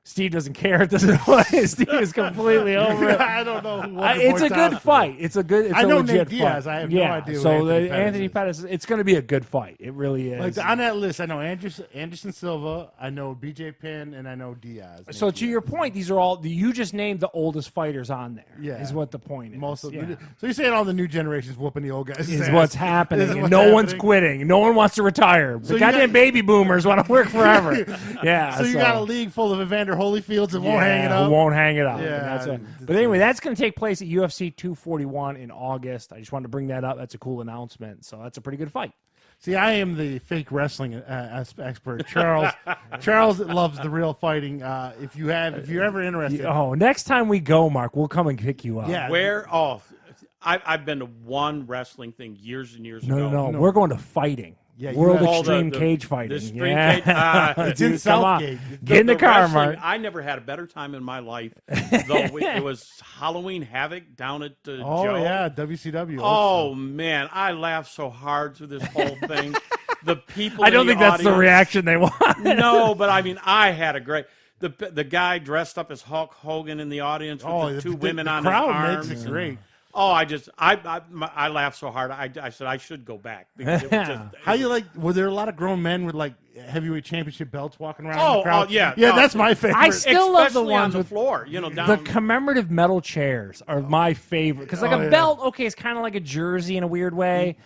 Steve doesn't care at this point. Steve is completely over it. I don't know. What the It's a Mortales good fight. It's a good. It's I a know legit Nate Diaz. fight. I have no idea who So Anthony Pettis Anthony Pettis, it's going to be a good fight. It really is. Like on that list, I know Anderson Silva, I know BJ Penn, and I know Diaz. So Nate to Diaz. your point, these are all you just named the oldest fighters on there. Yeah. Is what the point is. Most of yeah. So you're saying all the new generations whooping the old guys? Is what's happening. Is And what's no one's happening. quitting. No one wants to retire. So The you goddamn got- baby boomers want to work forever. Yeah. So you got a league full of Evander Holyfields that won't hang it who up. won't hang it up. Yeah, And that's it's- but anyway, that's going to take place at UFC 241 in August. I just wanted to bring that up. That's a cool announcement. So that's a pretty good fight. See, I am the fake wrestling expert. Charles loves the real fighting. If you're ever interested, Oh, next time we go, Mark, we'll come and pick you up. Yeah. Where? Oh, I've been to one wrestling thing years and years ago. No. We're going to fighting. Yeah, you World have- Extreme the Cage Fighting. The Extreme yeah. Cage. It's in Dude, come on. Southgate. Get in the car, wrestling, Mark. I never had a better time in my life. Though it was Halloween Havoc down at Oh Joe. yeah, WCW. Oh man, I laughed so hard through this whole thing. The people. I don't in the think that's the audience- reaction they want. No, but I mean, I had a great. The guy dressed up as Hulk Hogan in the audience with the two women the on crowd his makes arms. it great. Oh, I laughed so hard. I said I should go back because it was just. How you like? Were there a lot of grown men with like heavyweight championship belts walking around? in Oh, the crowd? oh, yeah. yeah. Oh, That's my favorite. I still love the Especially on ones the with floor, you know, down. the commemorative metal chairs are my favorite because like Oh, a yeah. belt, okay, it's kind of like a jersey in a weird way.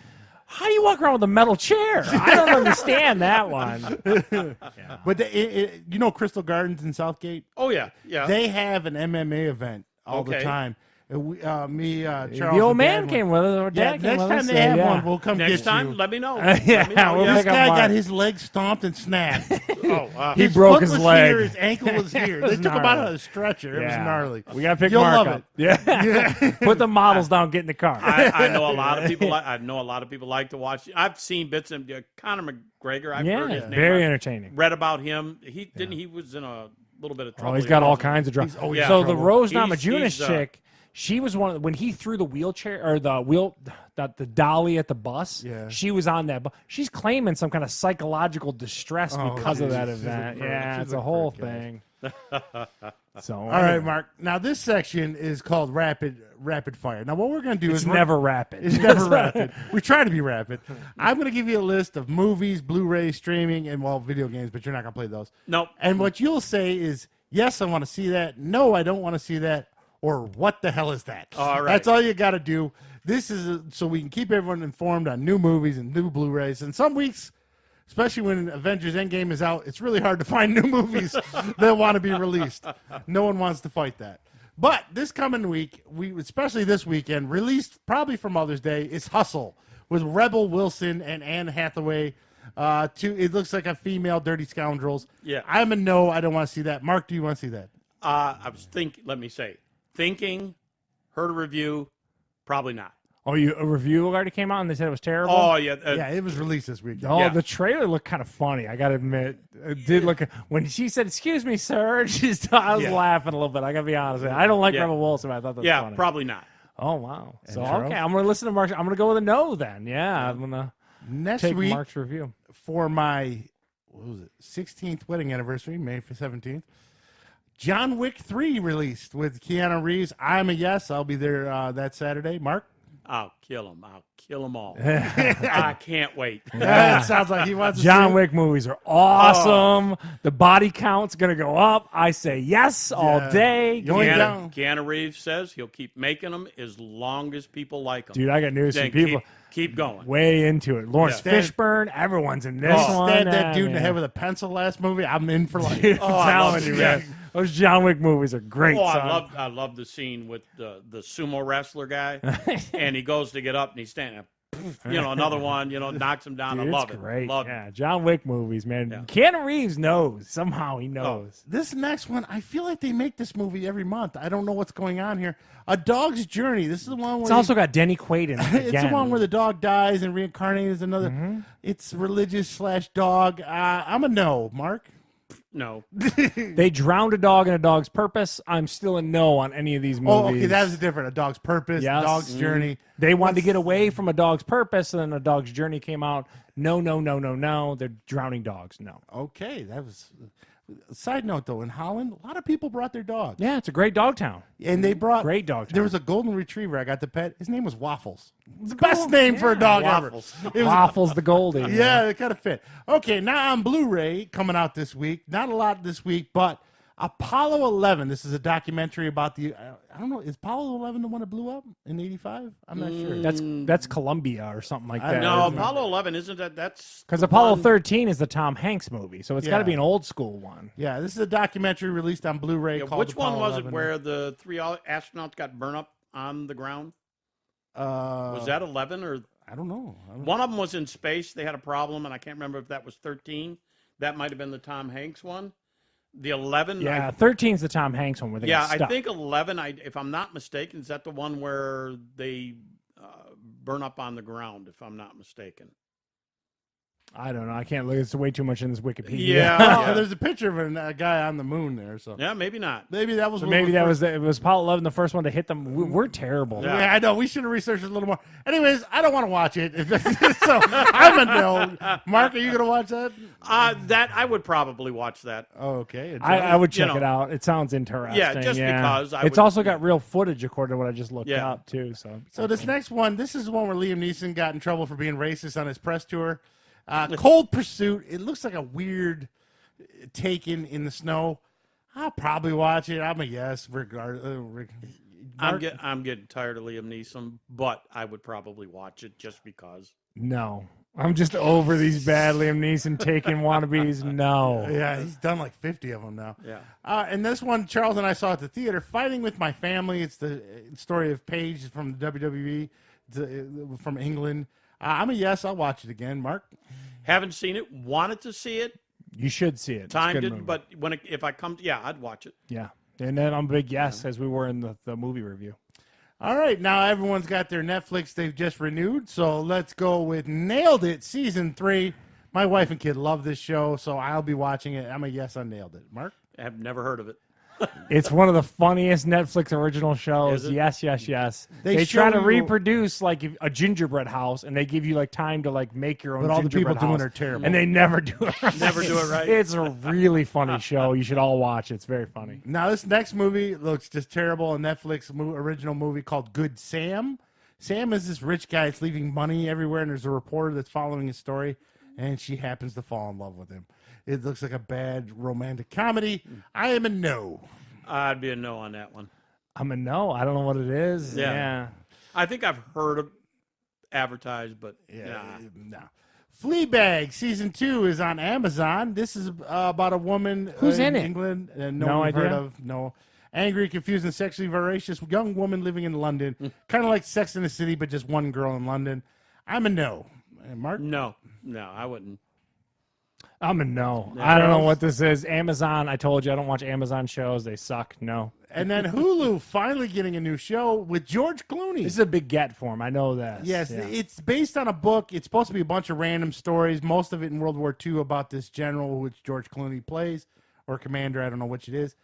How do you walk around with a metal chair? I don't understand that one. But you know Crystal Gardens in Southgate? Oh yeah, yeah. They have an MMA event all the Okay. time. And Charles, The old and man Dad came went. with us. Or Yeah, Dad came next with time us, they so, have yeah. one, we'll come Next get time, you. let me know. Yeah, Let me know. we'll Yeah. This pick up guy Mark. got his leg stomped and snapped. Oh, He His broke foot his was leg. Here, his ankle was here. They was took him out gnarly. of the stretcher. It was gnarly. We gotta pick You'll Mark love up. it. Yeah. Put the models down. Get in the car. I know a lot of people. I know a lot of people like to watch. I've seen bits of Conor McGregor. I've heard his yeah, name. very I've entertaining. read about him. He was in a little bit of trouble. Oh, he's He got all wasn't- kinds of drugs. always in So the trouble. Rose He's- Namajunas he's, chick, she was one of when he threw the wheelchair or the dolly at the bus. Yeah. She was on that. She's claiming some kind of psychological distress Oh, because of that she's a event. pervert. Yeah, She's it's a a whole freak, guys. thing. So All right, Mark. Now this section is called rapid fire. Now what we're going to do it's is never rapid. It's never rapid. We try to be rapid. I'm going to give you a list of movies, Blu Ray, streaming, and video games, but you're not going to play those. Nope. And what you'll say is, yes, I want to see that. No, I don't want to see that. Or what the hell is that? All right. That's all you got to do. This is so we can keep everyone informed on new movies and new Blu Rays. And some weeks, especially when Avengers Endgame is out, it's really hard to find new movies that want to be released. No one wants to fight that. But this coming week, especially this weekend, released probably for Mother's Day, is Hustle with Rebel Wilson and Anne Hathaway. It looks like a female Dirty Scoundrels. Yeah. I'm a no. I don't want to see that. Mark, do you want to see that? I was thinking, heard a review, probably not. Oh, a review already came out and they said it was terrible. Oh yeah, Yeah, it was released this weekend. Oh, yeah. the trailer looked kind of funny. I gotta admit, it did look. When she said, "Excuse me, sir," I was Yeah. laughing a little bit. I gotta be honest. I don't like Yeah. Rebel Wilson. But I thought that was yeah, funny. probably not. Oh wow. So Charles? okay, I'm gonna listen to Mark. I'm gonna go with a no then. Yeah, I'm gonna Next take week Mark's review. for my 16th wedding anniversary, May 17th. John Wick 3 released with Keanu Reeves. I'm a yes. I'll be there that Saturday. Mark? I'll kill them. I'll kill them all. I can't wait. That sounds like he wants to John see it. Wick movies are awesome. The body count's gonna go up. I say yes all Yeah. day. You only down. Keanu Reeves says he'll keep making them as long as people like them. Dude, I got news for Then people. keep going. Way into it. Lawrence Yeah. Fishburne. Everyone's in this one. Stabbed that dude in the man. head with a pencil last movie. I'm in for life. I'm I telling love you, it. man. Those John Wick movies are great. Oh, son. I love the scene with the sumo wrestler guy, and he goes to get up and he's standing up. Another one, knocks him down. Dude, I love it's it. great. Love yeah, it. John Wick movies, man. Yeah. Keanu Reeves knows. Somehow he knows. This next one, I feel like they make this movie every month. I don't know what's going on here. A Dog's Journey. This is the one where It's also got Denny Quaid in it it's again. the one where the dog dies and reincarnates as another. It's religious / dog. I'm a no. Mark? No, They drowned a dog in A Dog's Purpose. I'm still a no on any of these movies. Oh, okay. That was different. A Dog's Purpose, Yes. Dog's Journey. They wanted to get away from A Dog's Purpose, and then A Dog's Journey came out. No. They're drowning dogs. No. Okay, that was. Side note, though, in Holland, a lot of people brought their dogs. Yeah, it's a great dog town. And they brought... Great dog town. There was a golden retriever I got to pet. His name was Waffles. It's the best name for a dog Waffles. ever. It was, Waffles the Goldie. yeah, it kind of fit. Okay, now on Blu-ray, coming out this week. Not a lot this week, but Apollo 11. This is a documentary about the... I don't know. Is Apollo 11 the one that blew up in 85? I'm not sure. That's Columbia or something like that. No, isn't it? Apollo 11 isn't that? That's Because the Apollo one- 13 is the Tom Hanks movie, so it's got to Yeah. be an old school one. Yeah, this is a documentary released on Blu-ray called Which one Apollo was 11. it where the 3 astronauts got burned up on the ground? Was that 11 or I don't know. one of them was in space? They had a problem, and I can't remember if that was 13. That might have been the Tom Hanks one. The 11, Yeah, 13's the Tom Hanks one where they yeah, get I stuck. think 11. If I'm not mistaken, is that the one where they burn up on the ground? If I'm not mistaken. I don't know. I can't look. It's way too much in this Wikipedia. Yeah. Oh, there's a picture of a guy on the moon there. So Yeah, maybe not. maybe that was So one of maybe the that first- was it was Apollo 11 the first one to hit them. We're terrible. Yeah. Yeah, I know. We should have researched it a little more. Anyways, I don't want to watch it. So I'm a no. Mark, are you going to watch that? That I would probably watch that. Oh, okay. I would check You know. it out. It sounds interesting. Yeah, just because I it's would- also got real footage according to what I just looked Yeah. up too. So this next one, this is the one where Liam Neeson got in trouble for being racist on his press tour. Cold Pursuit. It looks like a weird Taken in the snow. I'll probably watch it. I'm a yes. I'm getting tired of Liam Neeson, but I would probably watch it just because. No, I'm just over these bad Liam Neeson taking wannabes. No. Yeah, he's done like 50 of them now. Yeah. And this one, Charles and I saw at the theater, Fighting with My Family. It's the story of Paige from the WWE from England. I'm a yes. I'll watch it again. Mark? Haven't seen it. Wanted to see it. You should see it. It's a Time good did, movie. but if I come, yeah, I'd watch it. Yeah. And then I'm a big yes, as we were in the movie review. All right, now everyone's got their Netflix they've just renewed, so let's go with Nailed It Season 3. My wife and kid love this show, so I'll be watching it. I'm a yes on Nailed It. Mark? I have never heard of it. It's one of the funniest Netflix original shows. Is it? Yes, yes, yes. They They try show to you- reproduce like a gingerbread house, and they give you like time to like make your own. But all the people gingerbread doing house, are terrible. and they never do it. Right. Never do it right. It's a really funny show. You should all watch it. It's very funny. Now, this next movie looks just terrible. A Netflix original movie called Good Sam. Sam is this rich guy that's leaving money everywhere, and there's a reporter that's following his story, and she happens to fall in love with him. It looks like a bad romantic comedy. I am a no. I'd be a no on that one. I'm a no. I don't know what it is. Yeah. Yeah. I think I've heard of advertised, but No. Fleabag Season 2 is on Amazon. This is about a woman Who's in it? England. No No one you've heard idea. of. No. Angry, confused, and sexually voracious young woman living in London. Kind of like Sex in the City, but just one girl in London. I'm a no. And Mark? no, I wouldn't. I'm a no. Yeah. I don't know Charles? what this is. Amazon. I told you I don't watch Amazon shows. They suck. No. And then Hulu finally getting a new show with George Clooney. This is a big get for him. I know that. Yes, Yeah. it's based on a book. It's supposed to be a bunch of random stories, most of it in World War II about this general which George Clooney plays, or commander, I don't know which it is.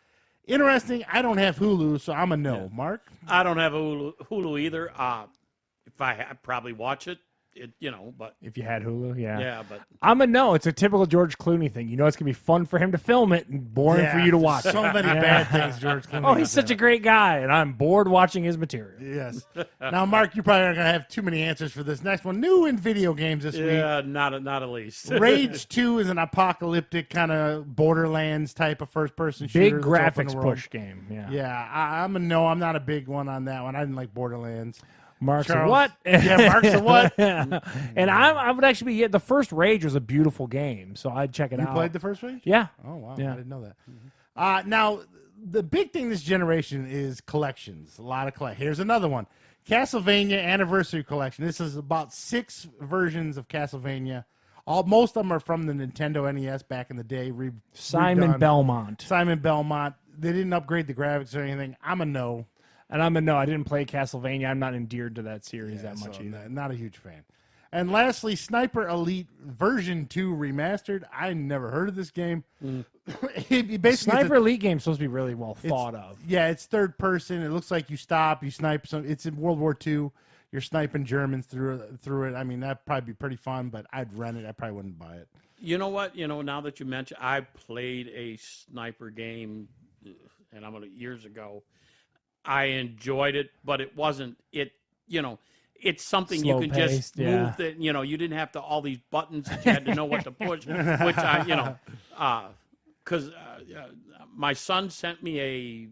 Interesting. I don't have Hulu, so I'm a no. Mark? I don't have a Hulu either. If I'd probably watch it, but If you had Hulu, yeah. yeah, but I'm a no. It's a typical George Clooney thing. You know, it's gonna be fun for him to film it and boring for Yeah, you to watch. So many bad things George Clooney Oh, he's does such a have. great guy, and I'm bored watching his material. Yes. Now, Mark, you probably aren't going to have too many answers for this next one. New in video games this week. yeah, not at least. Rage 2 is an apocalyptic kind of Borderlands type of first-person shooter. Big that's open graphics world. push game. Yeah. Yeah, I'm a no. I'm not a big one on that one. I didn't like Borderlands. Mark's a Charles? what? Yeah, Mark's a what? And I would actually be. Yeah, the first Rage was a beautiful game, so I'd check it You out. played the first Rage? Yeah. Oh, wow. Yeah. I didn't know that. Now, the big thing this generation is collections. A lot of Here's another one. Castlevania Anniversary Collection. This is about 6 versions of Castlevania. Most of them are from the Nintendo NES back in the day. Simon redone. Belmont. Simon Belmont. They didn't upgrade the graphics or anything. I'm a no. And I'm a no. I didn't play Castlevania. I'm not endeared to that series that much So, either. not a huge fan. And lastly, Sniper Elite version 2 remastered. I never heard of this game. It basically Sniper Elite game's supposed to be really well thought of. Yeah, it's third person. It looks like you stop, you snipe some. It's in World War II. You're sniping Germans through it. I mean, that'd probably be pretty fun, but I'd rent it. I probably wouldn't buy it. You know what? Now that you mention, I played a sniper game, and years ago. I enjoyed it, but it wasn't it. It's something you can just move. That you didn't have to all these buttons that you had to know what to push. Which because my son sent me a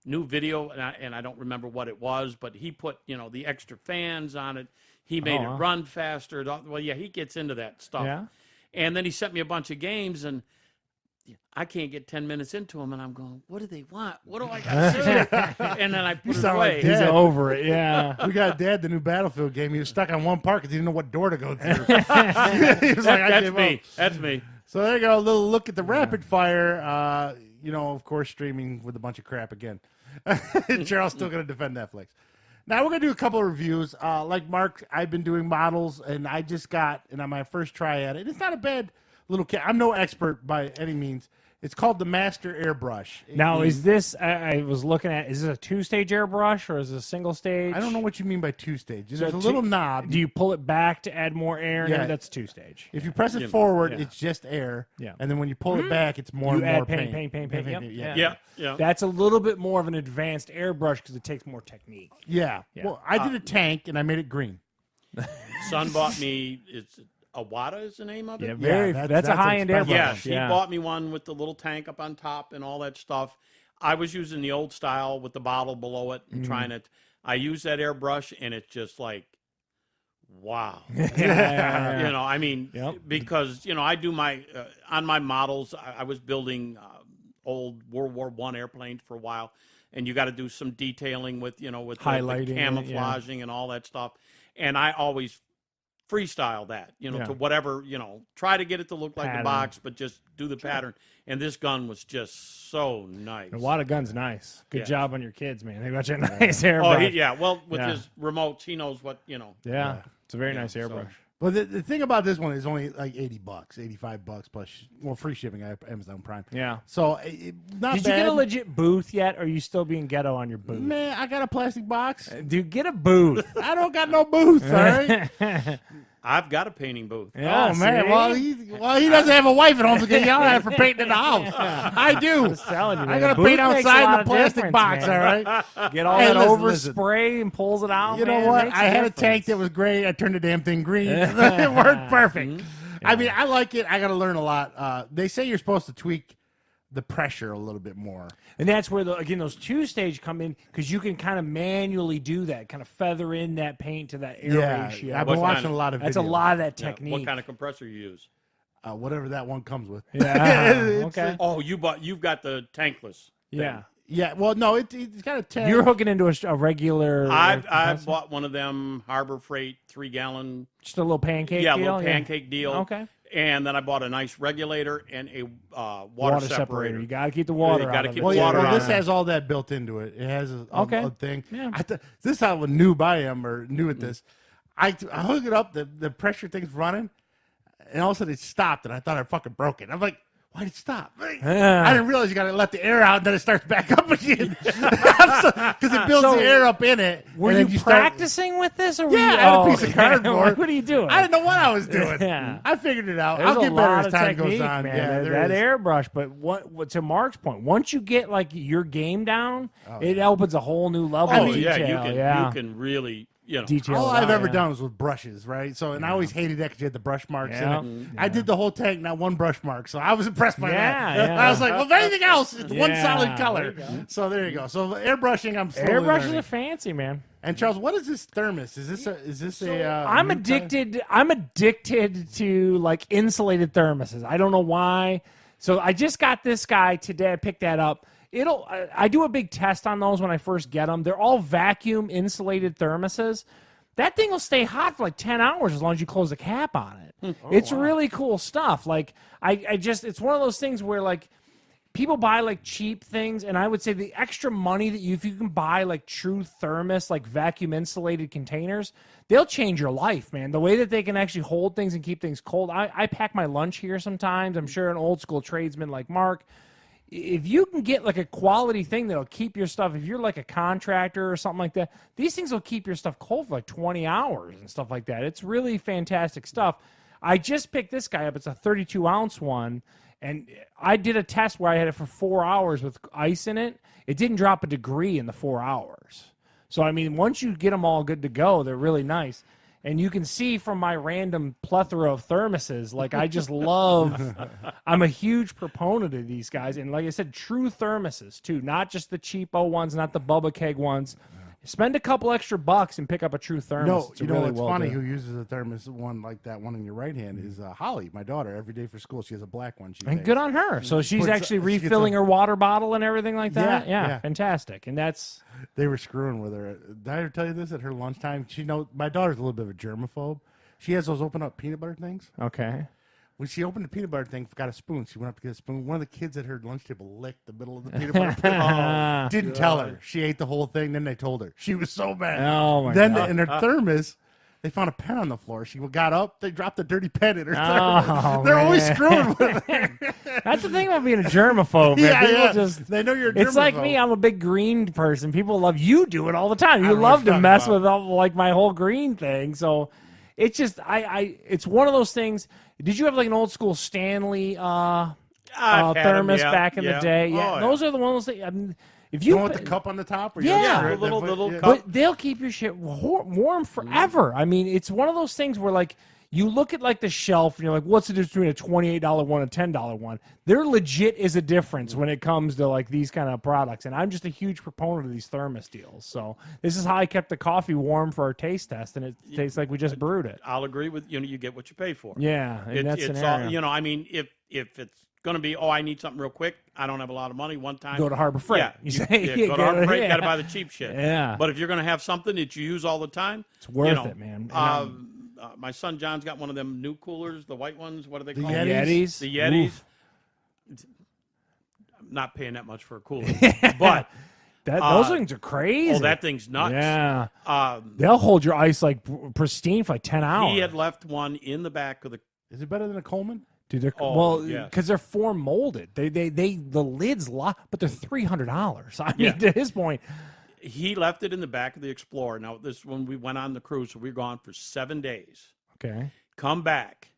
new video, and I don't remember what it was, but he put the extra fans on it. He made it run faster. Well, yeah, he gets into that stuff. Yeah. And then he sent me a bunch of games, and I can't get 10 minutes into them, and I'm going, what do they want? What do I got to do? And then I put it away. Like He's over it, yeah. We got Dad the new Battlefield game. He was stuck on one part because he didn't know what door to go through. He was That's me. That's me. So there you go. A little look at the rapid fire. Of course, streaming with a bunch of crap again. Charles still going to defend Netflix. Now we're going to do a couple of reviews. Like Mark, I've been doing models, and I just got, and on my first try at it, it's not a bad little kit. I'm no expert by any means. It's called the Master Airbrush. Now, is this, I was looking at, is this a two-stage airbrush or is it a single stage? I don't know what you mean by two-stage. So There's a little knob. Do you pull it back to add more air? Yeah. No, that's two-stage. If you press it forward, it's just air. Yeah. And then when you pull it back, it's more You and add more paint. Yeah. That's a little bit more of an advanced airbrush because it takes more technique. Yeah. Well, I did a tank, and I made it green. Son bought me, it's Awada is the name of it? Yeah, that's a high-end airbrush. Yeah, she bought me one with the little tank up on top and all that stuff. I was using the old style with the bottle below it and trying it. I used that airbrush, and it's just like, wow. Because, I do my, on my models, I was building old World War I airplanes for a while, and you got to do some detailing with, with highlighting, the camouflaging and all that stuff. And I always freestyle that, to whatever, try to get it to look like a box, but just do the pattern. And this gun was just so nice. A lot of guns nice. Good job on your kids, man. They got you a nice airbrush. Well, with his remotes, he knows what, Yeah, it's a very nice airbrush. Well, the thing about this one is only like $80, $85 plus, free shipping at Amazon Prime. Yeah. So not Did bad. you get a legit booth yet, or are you still being ghetto on your booth? Man, I got a plastic box. Dude, get a booth. I don't got no booth, all right? I've got a painting booth. Yeah, oh man, well he doesn't have a wife at home to get yelled at for painting in the house. I do. I'm telling you, man. I got to paint outside in the plastic box, all right? Get all that overspray and pulls it out. You know what? I had a tank that was gray. I turned the damn thing green. It worked perfect. I mean, I like it. I got to learn a lot. They say you're supposed to tweak the pressure a little bit more. And that's where, those two-stage come in, because you can kind of manually do that, kind of feather in that paint to that air ratio. I've been watching a lot of videos. That's a lot of that technique. What kind of compressor you use? Whatever that one comes with. Yeah. Okay. You've got the tankless. Yeah. Thing. Yeah, well, no, it's got a tank. You're hooking into a regular. I bought one of them Harbor Freight 3-gallon. Just a little pancake deal? Yeah, a little pancake deal. Okay. And then I bought a nice regulator and a water separator. You got to keep the water out of it. This has all that built into it. It has a thing. Yeah. This is how new I am or new at this. I hook it up, the pressure thing's running, and all of a sudden it stopped, and I thought I fucking broke it. I'm like, why did it stop? I didn't realize you got to let the air out, and then it starts back up again. Because it builds the air up in it. Were you practicing with this? Or I had a piece of cardboard. What are you doing? I didn't know what I was doing. Yeah. I figured it out. There's I'll get better as time technique, goes on. Man. Yeah, that airbrush. But what to Mark's point, once you get your game down, it opens a whole new level of detail. You can really. Detail all I've ever done was with brushes, right? So, and I always hated that because you had the brush marks in it. I did the whole tank, not one brush mark. So I was impressed by that. Yeah. I was like, well, if anything else, it's one solid color. So there you go. So airbrushing, I'm slowly airbrushes learning. are fancy, man. And Charles, what is this thermos? Is this a? I'm addicted. I'm addicted to insulated thermoses. I don't know why. So I just got this guy today. I picked that up. I do a big test on those when I first get them. They're all vacuum insulated thermoses. That thing will stay hot for 10 hours as long as you close the cap on it. It's really cool stuff. It's one of those things where people buy cheap things, and I would say the extra money that if you can buy true thermos, vacuum insulated containers, they'll change your life, man. The way that they can actually hold things and keep things cold. I pack my lunch here sometimes. I'm sure an old school tradesman like Mark, if you can get a quality thing that'll keep your stuff, if you're a contractor or something like that, these things will keep your stuff cold for 20 hours and stuff like that. It's really fantastic stuff. I just picked this guy up. It's a 32-ounce one, and I did a test where I had it for 4 hours with ice in it. It didn't drop a degree in the 4 hours. So, I mean, once you get them all good to go, they're really nice. And you can see from my random plethora of thermoses, like I just love, I'm a huge proponent of these guys. And like I said, true thermoses too, not just the cheapo ones, not the Bubba Keg ones. Spend a couple extra bucks and pick up a true thermos. No, it's you know really what's well funny? done. Who uses a thermos one like that one in your right hand is Holly, my daughter. Every day for school, she has a black one. She And takes. good on her. So she's Puts- actually she gets refilling a- her water bottle and everything like that. Yeah, Yeah, yeah. fantastic. And that's They were screwing with her. Did I ever tell you this at her lunchtime? My daughter's a little bit of a germaphobe. She has those open up peanut butter things. okay. When she opened the peanut butter thing, forgot a spoon. She went up to get a spoon. One of the kids at her lunch table licked the middle of the peanut butter. Didn't tell her. She ate the whole thing. Then they told her. She was so mad. Oh, my then God. in her thermos, they found a pen on the floor. She got up. They dropped a dirty pen in her Oh, thermos. They're always man. screwing with her. That's the thing about being a germaphobe, man. People just They know you're a It's like germaphobe. me. I'm a big green person. People love you. Do it all the time. I You don't know what love to you're mess talking with all, like my whole green thing. So it's just it's one of those things. Did you have like an old school Stanley I've had 'em, thermos yeah, back in the yeah. day? Oh, Yeah, yeah. those are the ones that. I mean, if The you one with the cup on the top? Where you Yeah. stir it, The little- then put- little yeah. cup. But they'll keep your shit warm forever. I mean, it's one of those things where like you look at like the shelf and you're like, what's the difference between a $28 one and a $10 one? There legit is a difference when it comes to like these kind of products. And I'm just a huge proponent of these thermos deals. So this is how I kept the coffee warm for our taste test, and it tastes like we just brewed it. I'll agree with you. You get what you pay for. Yeah, in that It's scenario. all, you know. I mean, if it's going to be, I need something real quick. I don't have a lot of money. One time, Go to Harbor Freight. Yeah, You say, go you to get Harbor it, Freight. yeah. Got to buy the cheap shit. Yeah. But if you're going to have something that you use all the time, It's worth you know, it, man. And my son John's got one of them new coolers, the white ones. What are they The called? Yetis. The Yetis. Oof. I'm not paying that much for a cooler, but Those things are crazy. that thing's nuts. Yeah. Um, They'll hold your ice like pristine for like 10 hours. he had left one in the back of the. Is it better than a Coleman? Dude, they're, Oh, well, yeah. because they're form molded. They the lids but they're $300. I mean, Yeah. to his point, He left it in the back of the Explorer. Now, this when we went on the cruise, so we were gone for 7 days. okay. Come back,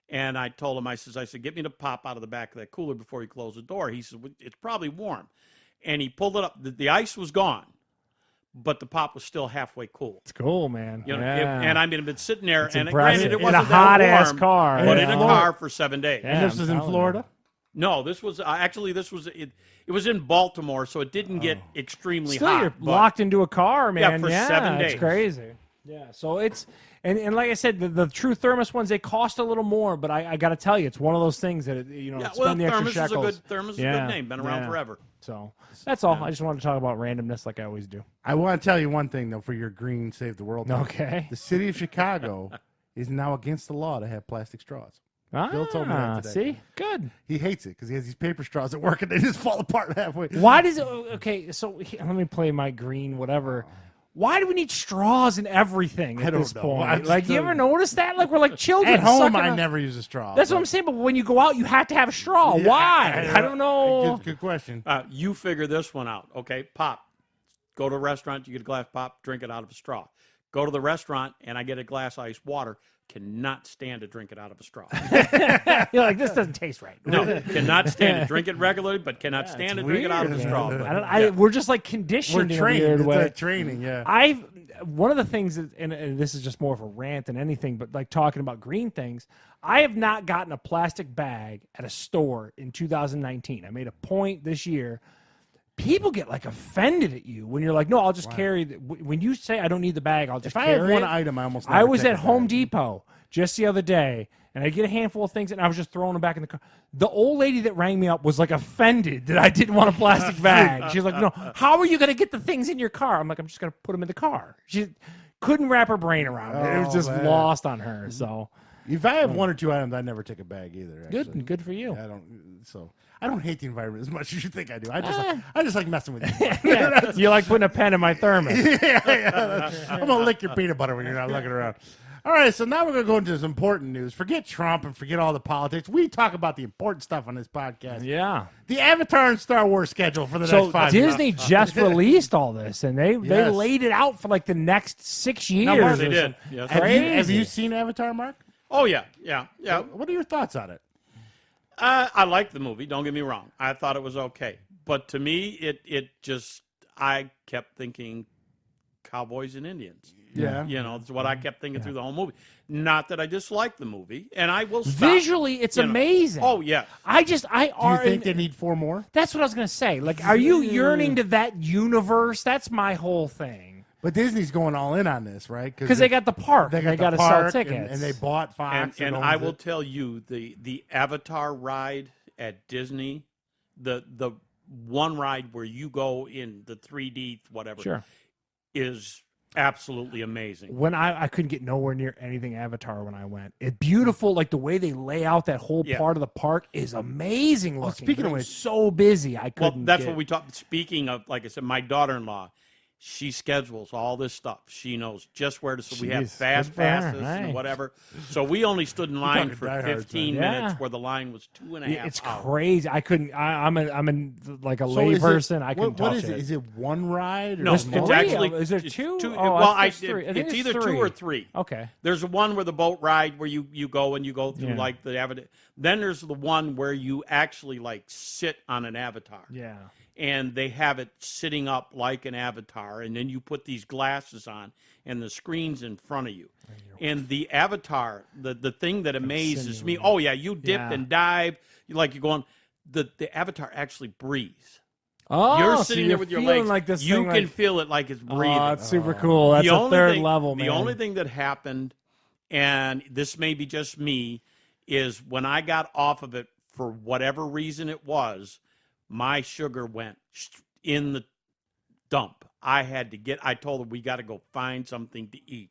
and I told him, I said, get me the pop out of the back of that cooler before you close the door. He said, it's probably warm, and he pulled it up. The ice was gone, but the pop was still halfway cool. It's cool, man. You know, yeah. and I mean, I've been sitting there, and impressive. granted, it In a wasn't that hot-ass warm, car, but yeah. in a car for 7 days. Yeah. And this I'm is in telling Florida? No, this was actually it was in Baltimore, so it didn't get extremely Still, hot. you're but- locked into a car, man. for 7 It's days. crazy. Yeah, so it's and like I said, the true thermos ones, they cost a little more, but I got to tell you, it's one of those things that Yeah, spend well, the extra Thermos is a shekels. good Thermos is a good name. Been around yeah. forever. So that's all. I just wanted to talk about randomness, like I always do. I want to tell you one thing, though, for your green Save the World. thing. Okay. The city of Chicago is now against the law to have plastic straws. Bill told me that today. See, good. He hates it because he has these paper straws at work and they just fall apart halfway. Why does it? Okay, so let me play my green whatever. Why do we need straws in everything at I don't this know. point? I just Like, you don't- ever notice that? Like, we're like children. At home, sucking I on- never use a straw. That's but- what I'm saying. But when you go out, you have to have a straw. Yeah, Why? I don't know. Good question. You figure this one out, okay? Pop. Go to a restaurant, you get a glass pop, drink it out of a straw. Go to the restaurant, and I get a glass iced water. Cannot stand to drink it out of a straw. You're like, this doesn't taste right. No, cannot stand to drink it regularly, but cannot stand to drink it out of a weird. straw. I But, don't, yeah. we're just like We're conditioned in a trained. weird It's way. like training, yeah. One of the things, and this is just more of a rant than anything, but like talking about green things, I have not gotten a plastic bag at a store in 2019. I made a point this year. People get like offended at you when you're like, no, I'll just carry. When you say I don't need the bag, I'll just If I carry have one it. item, I almost I never was take at a Home bag. Depot just the other day, and I get a handful of things, and I was just throwing them back in the car. The old lady that rang me up was like offended that I didn't want a plastic bag. She's like, no, how are you going to get the things in your car? I'm like, I'm just going to put them in the car. She couldn't wrap her brain around it. It was Oh, just man. lost on her. So If I have one or two items, I never take a bag either. Actually. good for you. I don't hate the environment as much as you think I do. I just like messing with you. Yeah, you like putting a pen in my thermos. I'm gonna lick your peanut butter when you're not looking around. All right, so now we're gonna go into some important news. Forget Trump and forget all the politics. We talk about the important stuff on this podcast. Yeah. The Avatar and Star Wars schedule for the So next 5 Disney years. just released all this, and they Yes. laid it out for like the next 6 years. Now, Mark, They or did. something. Yes. Have you Crazy. seen Avatar, Mark? Oh yeah, yeah, yeah. What are your thoughts on it? I liked the movie. Don't get me wrong. I thought it was okay, but to me, it just I kept thinking cowboys and Indians. Yeah. You know, it's what I kept thinking through the whole movie. Not that I disliked the movie, and I will stop. Visually, it's amazing. Oh yeah. Do you think they need 4 more? That's what I was gonna say. Like, are you yearning to that universe? That's my whole thing. But Disney's going all in on this, right? Because they got the park. They got to sell park, tickets. and they bought Fox. And I will tell you, the Avatar ride at Disney, the one ride where you go in the 3D whatever, is absolutely amazing. When I couldn't get nowhere near anything Avatar when I went. It's beautiful, like the way they lay out that whole part of the park is amazing looking. Speaking of which, which, so busy I couldn't. Well, that's what we talked. Speaking of, like I said, my daughter-in-law, she schedules all this stuff. She knows just where to. So we have fast passes and whatever. So we only stood in line for 15 minutes, where the line was 2.5 hours. It's crazy. I couldn't. I'm like a lay person. I couldn't touch what is it? Is it one ride? Or No, it's actually. Is there two? Well, it's three. I think it's either 2 or 3. Okay. There's one where the boat ride where you go and you go through like the avatar. Then there's the one where you actually like sit on an avatar. Yeah. And they have it sitting up like an avatar, and then you put these glasses on, and the screen's in front of you. And the avatar, the thing that amazes me, oh yeah, you dip and dive, you're going, the avatar actually breathes. Oh, you're sitting there with your legs. Like this you thing, can feel it like it's breathing. Oh, it's super cool. That's a third level, man. The only thing that happened, and this may be just me, is when I got off of it, for whatever reason it was, my sugar went in the dump. I told her we got to go find something to eat.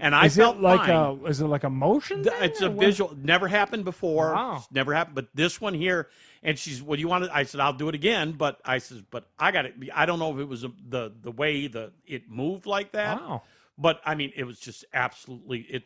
And I felt fine. Is it like a motion thing? It's a visual. Never happened before. Wow. Never happened. But this one here, and she's, what do you want to, I said, I'll do it again. But I said, but I got it. I don't know if it was the way it moved like that. Wow. But I mean, it was just absolutely,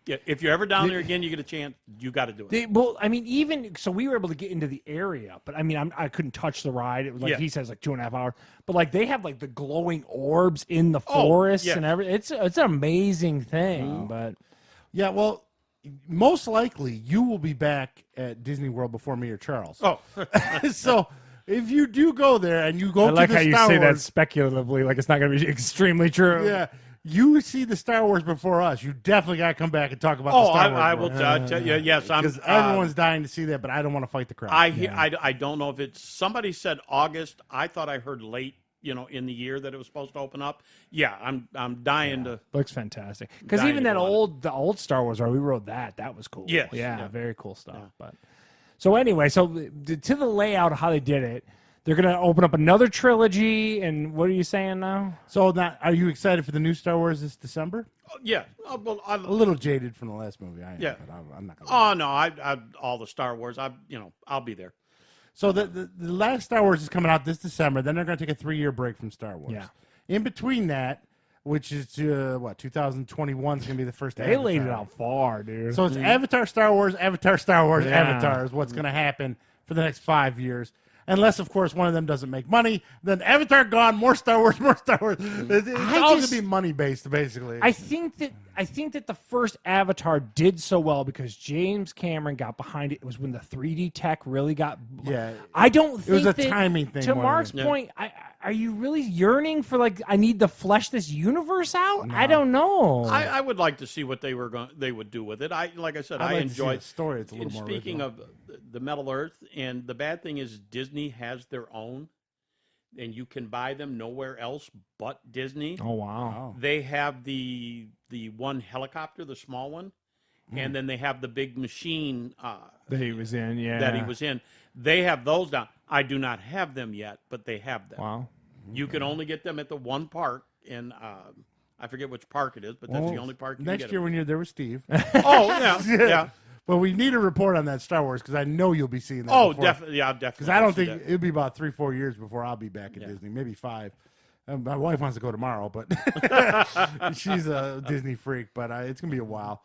yeah, if you're ever down there again, you get a chance, you got to do it. Well, I mean, even so, we were able to get into the area, but I mean, I couldn't touch the ride. It was like he says, like 2.5 hours. But like they have like the glowing orbs in the forest and everything. It's an amazing thing. But yeah, well, most likely you will be back at Disney World before me or Charles. Oh, so if you do go there and you go, I like to the how you Star say Wars, that speculatively, like it's not going to be extremely true. Yeah. You see the Star Wars before us. You definitely got to come back and talk about the Star Wars. I will tell you. Yes, because everyone's dying to see that, but I don't want to fight the crowd. I don't know if it's, somebody said August. I thought I heard late, in the year that it was supposed to open up. Yeah, I'm dying to. Looks fantastic. Because even the old Star Wars ride, we rode that. That was cool. Yes, yeah, very cool stuff. Yeah. But so anyway, to the layout of how they did it. They're going to open up another trilogy, and what are you saying now? So, are you excited for the new Star Wars this December? Yeah. Well, a little jaded from the last movie. I am, but I'm not going to. Oh, no, I all the Star Wars, I'll be there. So, the last Star Wars is coming out this December. Then they're going to take a 3-year break from Star Wars. Yeah. In between that, which is 2021 is going to be the first They Avatar. laid it out far, dude. So, it's Avatar, Star Wars, Avatar, Star Wars, Avatar is what's going to happen for the next 5 years. Unless, of course, one of them doesn't make money, then Avatar gone, more Star Wars, more Star Wars. It's all going to be money based, basically. I think that the first Avatar did so well because James Cameron got behind it. It was when the 3D tech really got. Yeah, I don't think it was a that, timing thing. To Mark's point, are you really yearning for I need to flesh this universe out? No. I don't know. I would like to see what they would do with it. Like I said, I enjoyed the story. It's a little more. Speaking original. of the Metal Earth, and the bad thing is Disney has their own, and you can buy them nowhere else but Disney. Oh wow! They have the one helicopter, the small one, and then they have the big machine that he was in. Yeah, that he was in. They have those down. I do not have them yet, but they have them. Wow! You can only get them at the one park in. I forget which park it is, but that's the only park you can get next year them. when you're there with Steve. Oh yeah. But we need a report on that Star Wars because I know you'll be seeing that. Oh, definitely. Yeah, definitely. Because I don't think it'll be about 3-4 years before I'll be back at Disney. Maybe 5. My wife wants to go tomorrow, but she's a Disney freak. But it's gonna be a while.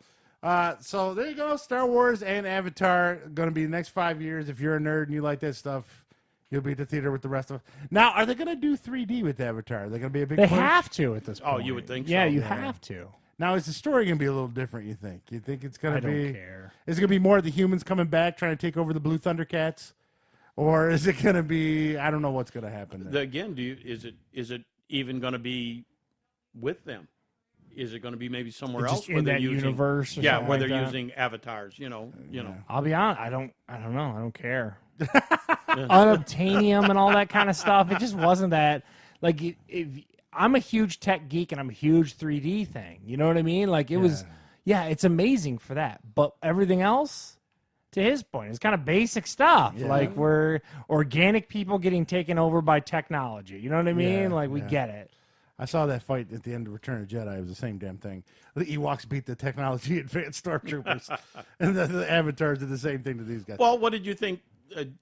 So there you go. Star Wars and Avatar gonna be the next 5 years. If you're a nerd and you like that stuff, you'll be at the theater with the rest of us. Now, are they gonna do 3D with Avatar? Are they gonna be a big? They push? have to at this point. Oh, you would think so. Yeah, you have to. Now, is the story going to be a little different, you think? You think it's going to be... I don't care. Is it going to be more of the humans coming back trying to take over the Blue Thundercats? Or is it going to be... I don't know what's going to happen there. Again, is it even going to be with them? Is it going to be maybe somewhere Just else in where they're that using, universe? Or yeah, something where like they're that? using avatars? You know. I'll be honest. I don't know. I don't care. Unobtainium and all that kind of stuff. It just wasn't that. Like, I'm a huge tech geek and I'm a huge 3D thing. You know what I mean? Like, it was. Yeah, it's amazing for that. But everything else, to his point, is kind of basic stuff. Yeah. Like, we're organic people getting taken over by technology. You know what I mean? Yeah, Like, we get it. I saw that fight at the end of Return of the Jedi. It was the same damn thing. The Ewoks beat the technology advanced stormtroopers, and the avatars did the same thing to these guys. Well, what did you think?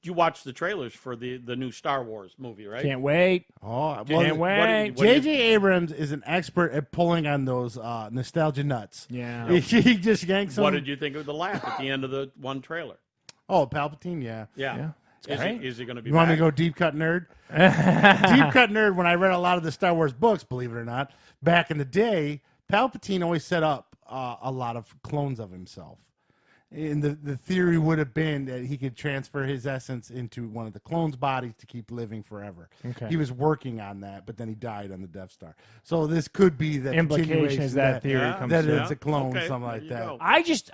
You watched the trailers for the new Star Wars movie, right? Can't wait. Oh, Can't wait. J.J. Abrams is an expert at pulling on those nostalgia nuts. Yeah. He just yanks them. What did you think of the laugh at the end of the one trailer? Oh, Palpatine, yeah. Yeah. Is he going to be You want me back? to go deep cut nerd? Deep cut nerd, when I read a lot of the Star Wars books, believe it or not, back in the day, Palpatine always set up a lot of clones of himself. And the theory would have been that he could transfer his essence into one of the clones' bodies to keep living forever. Okay. He was working on that, but then he died on the Death Star. So this could be the Implication continuation is that theory comes that through. it's a clone, Okay, something there like you that. go.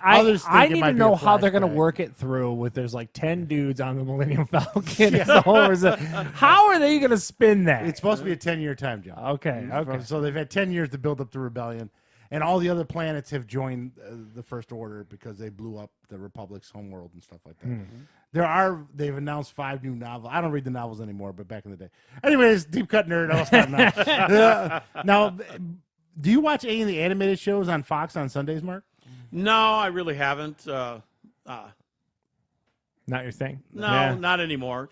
Others think I it need might to be know a how they're going to flashback. work it through with there's like 10 dudes on the Millennium Falcon. How are they going to spin that? It's supposed to be a 10-year time jump. Okay. So they've had 10 years to build up the rebellion, and all the other planets have joined the First Order because they blew up the Republic's homeworld and stuff like that. They've announced 5 new novels. I don't read the novels anymore, but back in the day. Anyways, deep cut nerd. I'll stop now. Now, do you watch any of the animated shows on Fox on Sundays, Mark? No, I really haven't. Not your thing? No, Yeah. not anymore.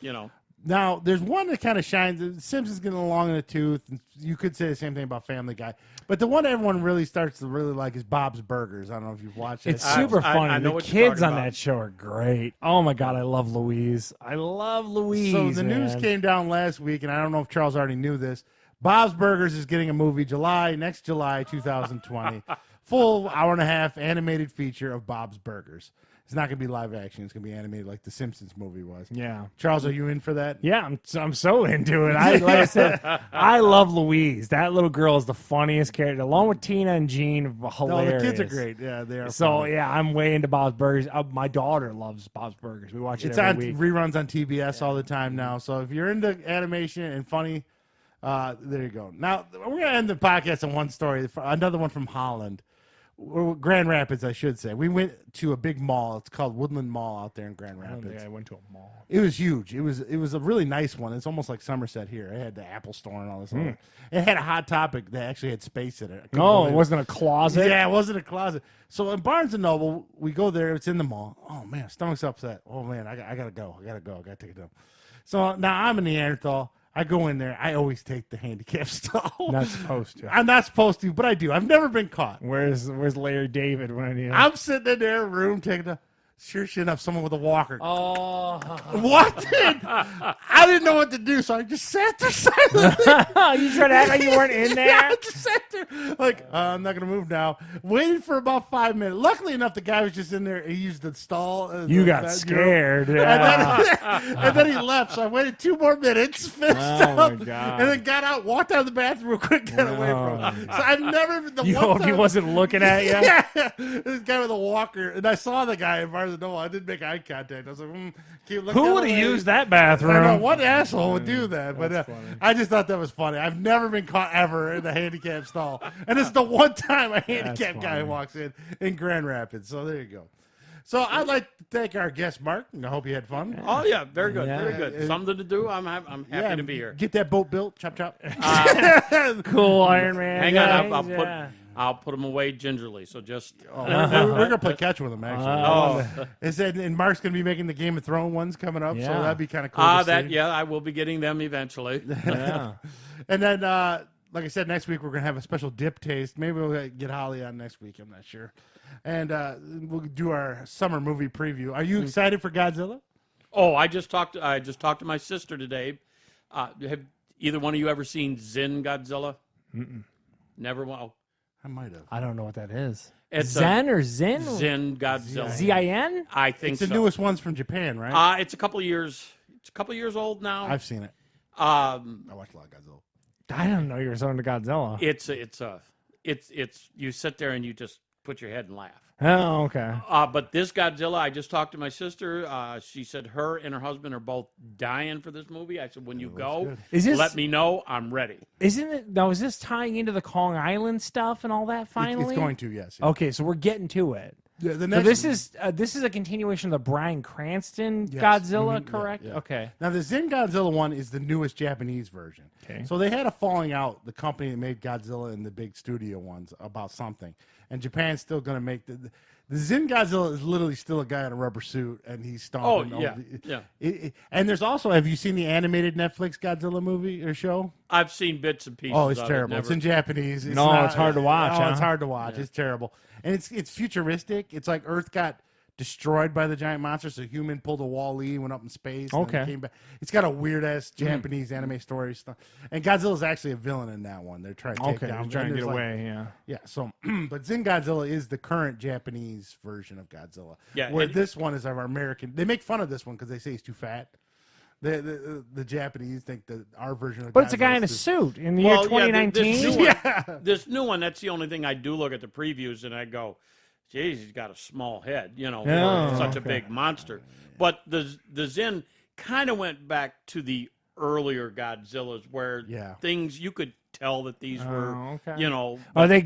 Now, there's one that kind of shines. The Simpsons getting along in the tooth. And you could say the same thing about Family Guy. But the one everyone really starts to really like is Bob's Burgers. I don't know if you've watched it. It's super funny. I know The what you're kids talking on about. that show are great. Oh, my God. I love Louise. So the news man. came down last week, and I don't know if Charles already knew this. Bob's Burgers is getting a movie next July 2020. Full hour-and-a-half animated feature of Bob's Burgers. It's not going to be live action. It's going to be animated like the Simpsons movie was. Yeah. Charles, are you in for that? Yeah, I'm so into it. Like I said, I love Louise. That little girl is the funniest character, along with Tina and Jean. No, Hilarious. the kids are great. Yeah, they are. So funny. yeah, I'm way into Bob's Burgers. My daughter loves Bob's Burgers. We watch it It's every on week. reruns on TBS all the time now. So if you're into animation and funny, there you go. Now we're going to end the podcast on one story. Another one from Holland. Grand Rapids, I should say. We went to a big mall. It's called Woodland Mall out there in Grand I don't Rapids. think I went to a mall. It was huge. It was a really nice one. It's almost like Somerset here. It had the Apple Store and all this. Other. It had a Hot Topic that actually had space in it. I couldn't No, believe it wasn't a closet. Yeah, it wasn't a closet. So in Barnes and Noble, we go there. It's in the mall. Oh man, stomach's upset. Oh man, I gotta go. I gotta take it down. So now I'm a Neanderthal. I go in there. I always take the handicap stall. Not supposed to. I'm not supposed to, but I do. I've never been caught. Where's Larry David when I need him? I'm sitting in their room taking the sure shit enough someone with a walker. Oh, What? I didn't know what to do, so I just sat there silently. you trying to act like you weren't in there? Yeah, I just sat there like, I'm not going to move now. Waited for about 5 minutes. Luckily enough, the guy was just in there. He used the stall. You got scared. Yeah. And then he left, so I waited 2 more minutes, finished Oh, up, my God. and then got out, walked out of the bathroom real quick, got away from him. So I've never... The You one hope he time- wasn't looking at you? Yeah, this guy with a walker, and I saw the guy in Barnes and Noble. I didn't make eye contact. I was like, keep looking. Who the would have other way. used that I bathroom? know what asshole would do that, but That's funny. I just thought that was funny. I've never been caught ever in the handicap stall, and it's the one time a handicap guy funny. walks in Grand Rapids. So there you go. So I'd like to thank our guest Mark, and I hope you had fun. Oh yeah, very good, Yeah. very good. Something to do. I'm happy to be here. Get that boat built. Chop chop. Cool, Iron Man. Hang Yeah, on, yeah. I'll put them away gingerly. So just We're gonna play catch with him actually. oh It said, and Mark's gonna be making the Game of Thrones ones coming up, so Yeah. that'd be kind of cool. to see. I will be getting them eventually. Yeah. And then, like I said, next week we're gonna have a special dip taste. Maybe we'll get Holly on next week. I'm not sure. And we'll do our summer movie preview. Are you excited for Godzilla? Oh, I just talked to my sister today. Have either one of you ever seen Zin Godzilla? Never. Well, I might have. I don't know what that is. It's Zen or Zin? Zin Godzilla. Z-I-N? I think It's the so. newest ones from Japan, right? It's a couple of years. It's a couple of years old now. I've seen it. I watched a lot of Godzilla. I didn't know you were selling to Godzilla. It's you sit there and you just put your head and laugh. Oh, okay. But this Godzilla, I just talked to my sister. She said her and her husband are both dying for this movie. I said, when you go, let me know. I'm ready. Isn't it? Now, is this tying into the Kong Island stuff and all that? Finally, It's going to, yes. Okay, so we're getting to it. Yeah, the So next this is a continuation of the Bryan Cranston Yes. Godzilla, Mhm. correct? Yeah. Okay. Now, the Zin Godzilla one is the newest Japanese version. Okay. So they had a falling out, the company that made Godzilla and the big studio ones, about something. And Japan's still going to make the Zin Godzilla is literally still a guy in a rubber suit, and he's stomping. And there's also, have you seen the animated Netflix Godzilla movie or show? I've seen bits and pieces. Oh, it's of terrible. It, It's in Japanese. It's it's hard to watch. Oh, huh? it's hard to watch. It's terrible. And it's futuristic. It's like Earth got destroyed by the giant monster, so human pulled a Wall-E, went up in space, and then Okay. came back. It's got a weird-ass Japanese anime story stuff. And Godzilla's actually a villain in that one. They're trying to take Okay, down. I'm trying to and get there's away. Yeah. Yeah, so, but Zin Godzilla is the current Japanese version of Godzilla. Yeah, where and- this one is our American. They make fun of this one because they say he's too fat. The Japanese think that our version of But it's a guy Godzilla in a is too- suit in the year Well, yeah, 2019. this new one- Yeah. This new one, that's the only thing I do look at the previews and I go, geez, he's got a small head, Oh, such a okay. big monster. But the Zen kind of went back to the earlier Godzillas where Yeah. things you could tell that these were, Oh, okay. Are they?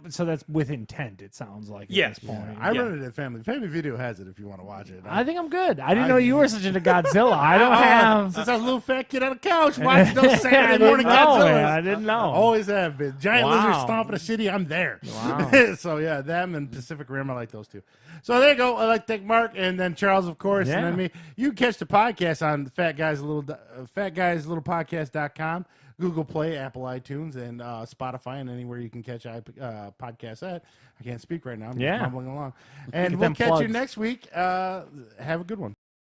So that's with intent. It sounds like. At Yes. this point. I Yeah. rented it at Family. Family Video has it if you want to watch it. I think I'm good. I didn't know you were such into Godzilla. I don't have. Since I was a little fat kid on the couch watching those I Saturday didn't morning know, Godzillas. man. I didn't know. Always have been. Giant Wow. lizard stomping a city, I'm there. Wow. So yeah, them and Pacific Rim, I like those two. So there you go. I like to thank Mark and then Charles, of course, and then Yeah. me. You can catch the podcast on fatguyslittlepodcast.com, Google Play, Apple iTunes, and Spotify, and anywhere you can catch podcasts at. I can't speak right now. I'm just Yeah. mumbling along. And Get we'll them catch you plugs. next week. Have a good one.